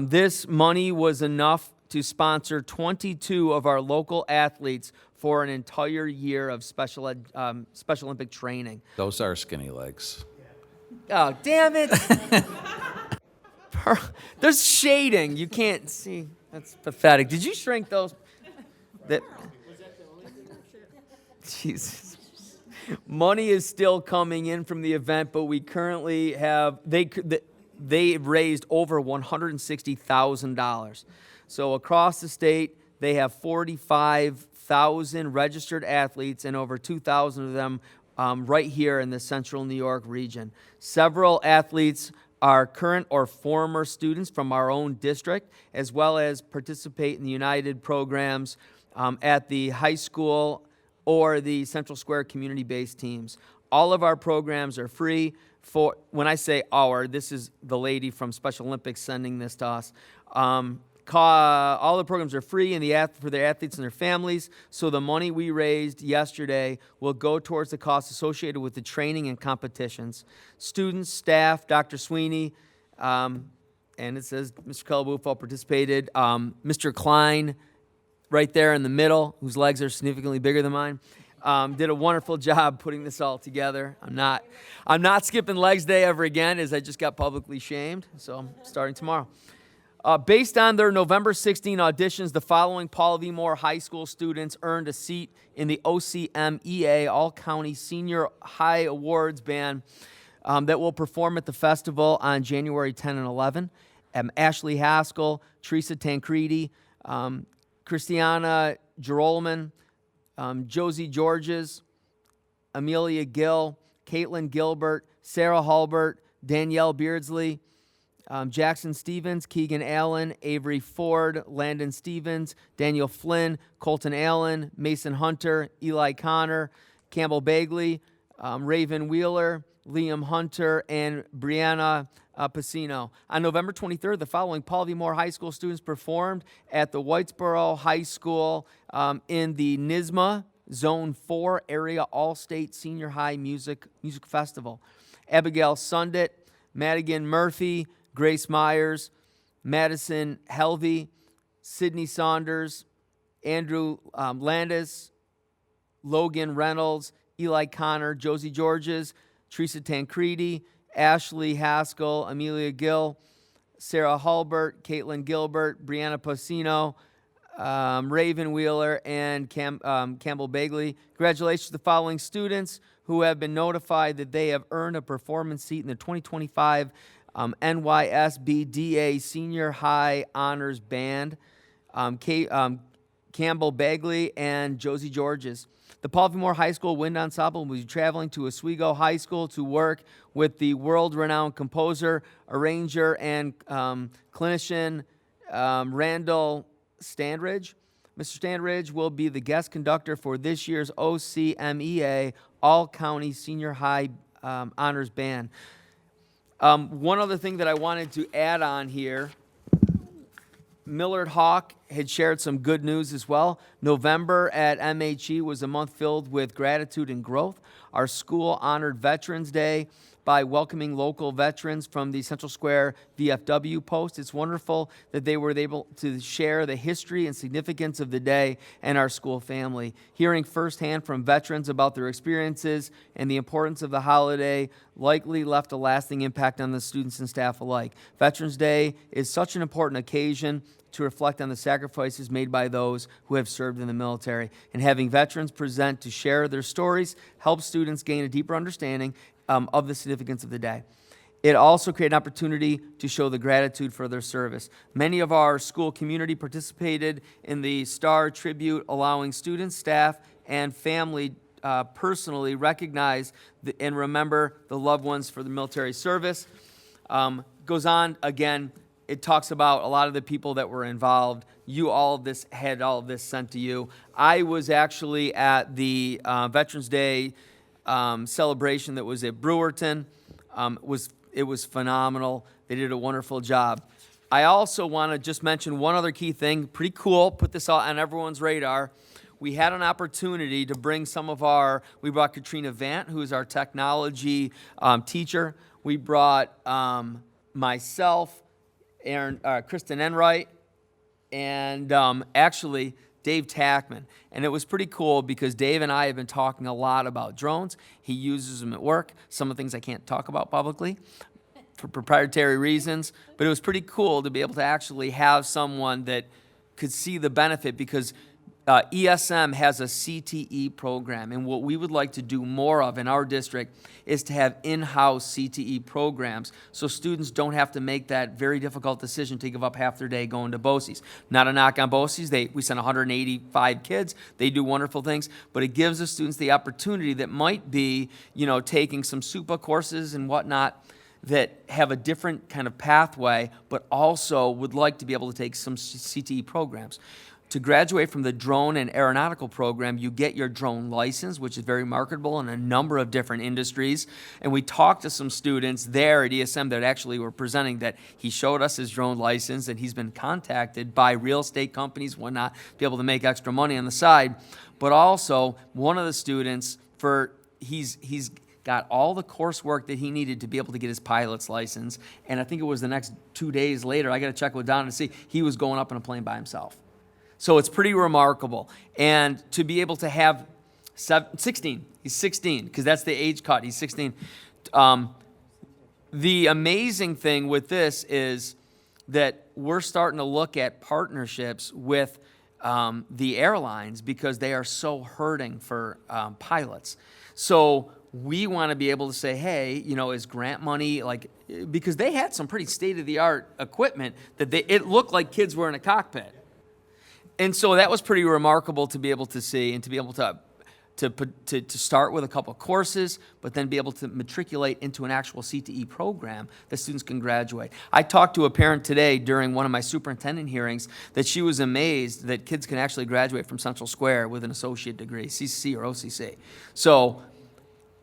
This money was enough to sponsor 22 of our local athletes for an entire year of Special Olympic training. Those are skinny legs. Oh, damn it! There's shading. You can't see. That's pathetic. Did you shrink those? Jesus. Money is still coming in from the event, but we currently have they raised over $160,000. So across the state, they have 45,000 registered athletes and over 2,000 of them right here in the central New York region. Several athletes are current or former students from our own district, as well as participate in the United programs at the high school or the Central Square community-based teams. All of our programs are free. When I say our, this is the lady from Special Olympics sending this to us. All the programs are free for their athletes and their families, so the money we raised yesterday will go towards the costs associated with the training and competitions. Students, staff, Dr. Sweeney, and it says Mr. Calabufo participated. Mr. Klein, right there in the middle, whose legs are significantly bigger than mine, did a wonderful job putting this all together. I'm not skipping legs day ever again, as I just got publicly shamed, so I'm starting tomorrow. Based on their November 16 auditions, the following Paul V. Moore High School students earned a seat in the OCMEA All-County Senior High Awards Band that will perform at the festival on January 10 and 11. Ashley Haskell, Teresa Tancredi, Christiana Gerolman, Josie Georges, Amelia Gill, Caitlin Gilbert, Sarah Hulbert, Danielle Beardsley, Jackson Stevens, Keegan Allen, Avery Ford, Landon Stevens, Daniel Flynn, Colton Allen, Mason Hunter, Eli Connor, Campbell Bagley, Raven Wheeler, Liam Hunter, and Brianna Pacino. On November 23rd, the following Paul V. Moore High School students performed at the Whitesboro High School in the NYSMA Zone 4 Area All-State Senior High Music Festival. Abigail Sundit, Madigan Murphy, Grace Myers, Madison Helvey, Sydney Saunders, Andrew Landis, Logan Reynolds, Eli Connor, Josie Georges, Teresa Tancredi, Ashley Haskell, Amelia Gill, Sarah Hulbert, Caitlin Gilbert, Brianna Pacino, Raven Wheeler, and Campbell Bagley. Congratulations to the following students who have been notified that they have earned a performance seat in the 2025 NYSBDA Senior High Honors Band. Campbell Bagley, and Josie Georges. The Baltimore High School Wind Ensemble will be traveling to Oswego High School to work with the world-renowned composer, arranger, and clinician Randall Standridge. Mr. Standridge will be the guest conductor for this year's OCMEA All-County Senior High Honors Band. One other thing that I wanted to add on here, Millard Hawk had shared some good news as well. November at MHE was a month filled with gratitude and growth. Our school honored Veterans Day by welcoming local veterans from the Central Square VFW post. It's wonderful that they were able to share the history and significance of the day and our school family. Hearing firsthand from veterans about their experiences and the importance of the holiday likely left a lasting impact on the students and staff alike. Veterans Day is such an important occasion to reflect on the sacrifices made by those who have served in the military. And having veterans present to share their stories helps students gain a deeper understanding of the significance of the day. It also created an opportunity to show the gratitude for their service. Many of our school community participated in the Star Tribute, allowing students, staff, and family personally recognize and remember the loved ones for the military service. Goes on, again, it talks about a lot of the people that were involved. You had all of this sent to you. I was actually at the Veterans Day celebration that was at Brewerton. It was phenomenal. They did a wonderful job. I also want to just mention one other key thing, pretty cool, put this on everyone's radar. We had an opportunity to bring we brought Katrina Vant, who is our technology teacher. We brought myself, Kristen Enright, and actually Dave Tackman. And it was pretty cool because Dave and I have been talking a lot about drones. He uses them at work. Some of the things I can't talk about publicly for proprietary reasons. But it was pretty cool to be able to actually have someone that could see the benefit, because ESM has a CTE program, and what we would like to do more of in our district is to have in-house CTE programs so students don't have to make that very difficult decision to give up half their day going to BOCES. Not a knock on BOCES. We send 185 kids. They do wonderful things, but it gives the students the opportunity that might be, taking some SUPA courses and whatnot that have a different kind of pathway, but also would like to be able to take some CTE programs. To graduate from the drone and aeronautical program, you get your drone license, which is very marketable in a number of different industries. And we talked to some students there at ESM that actually were presenting that he showed us his drone license, and he's been contacted by real estate companies, whatnot, to be able to make extra money on the side. But also, one of the students, he's got all the coursework that he needed to be able to get his pilot's license. And I think it was the next 2 days later, I got to check with Don to see, he was going up in a plane by himself. So it's pretty remarkable. And to be able to have 16, he's 16, because that's the age cut, he's 16. The amazing thing with this is that we're starting to look at partnerships with the airlines, because they are so hurting for pilots. So we want to be able to say, hey, is grant money, because they had some pretty state-of-the-art equipment that it looked like kids were in a cockpit. And so that was pretty remarkable to be able to see, and to be able to start with a couple of courses, but then be able to matriculate into an actual CTE program that students can graduate. I talked to a parent today during one of my superintendent hearings that she was amazed that kids can actually graduate from Central Square with an associate degree, CCC or OCC. So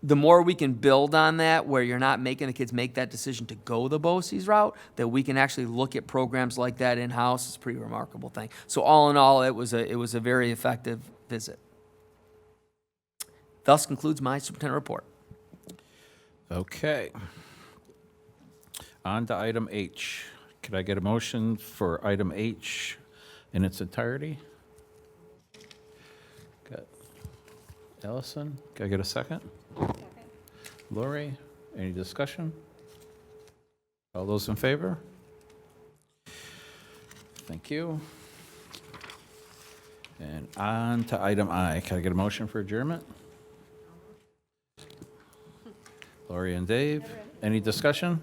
the more we can build on that, where you're not making the kids make that decision to go the BOCES route, that we can actually look at programs like that in-house, is a pretty remarkable thing. So all in all, it was a very effective visit. Thus concludes my superintendent report. Okay. On to item H. Could I get a motion for item H in its entirety? Got Allison, can I get a second? Lori, any discussion? All those in favor? Thank you. And on to item I. Can I get a motion for adjournment? Lori and Dave, any discussion?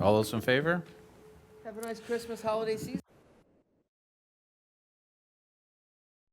All those in favor? Have a nice Christmas holiday season.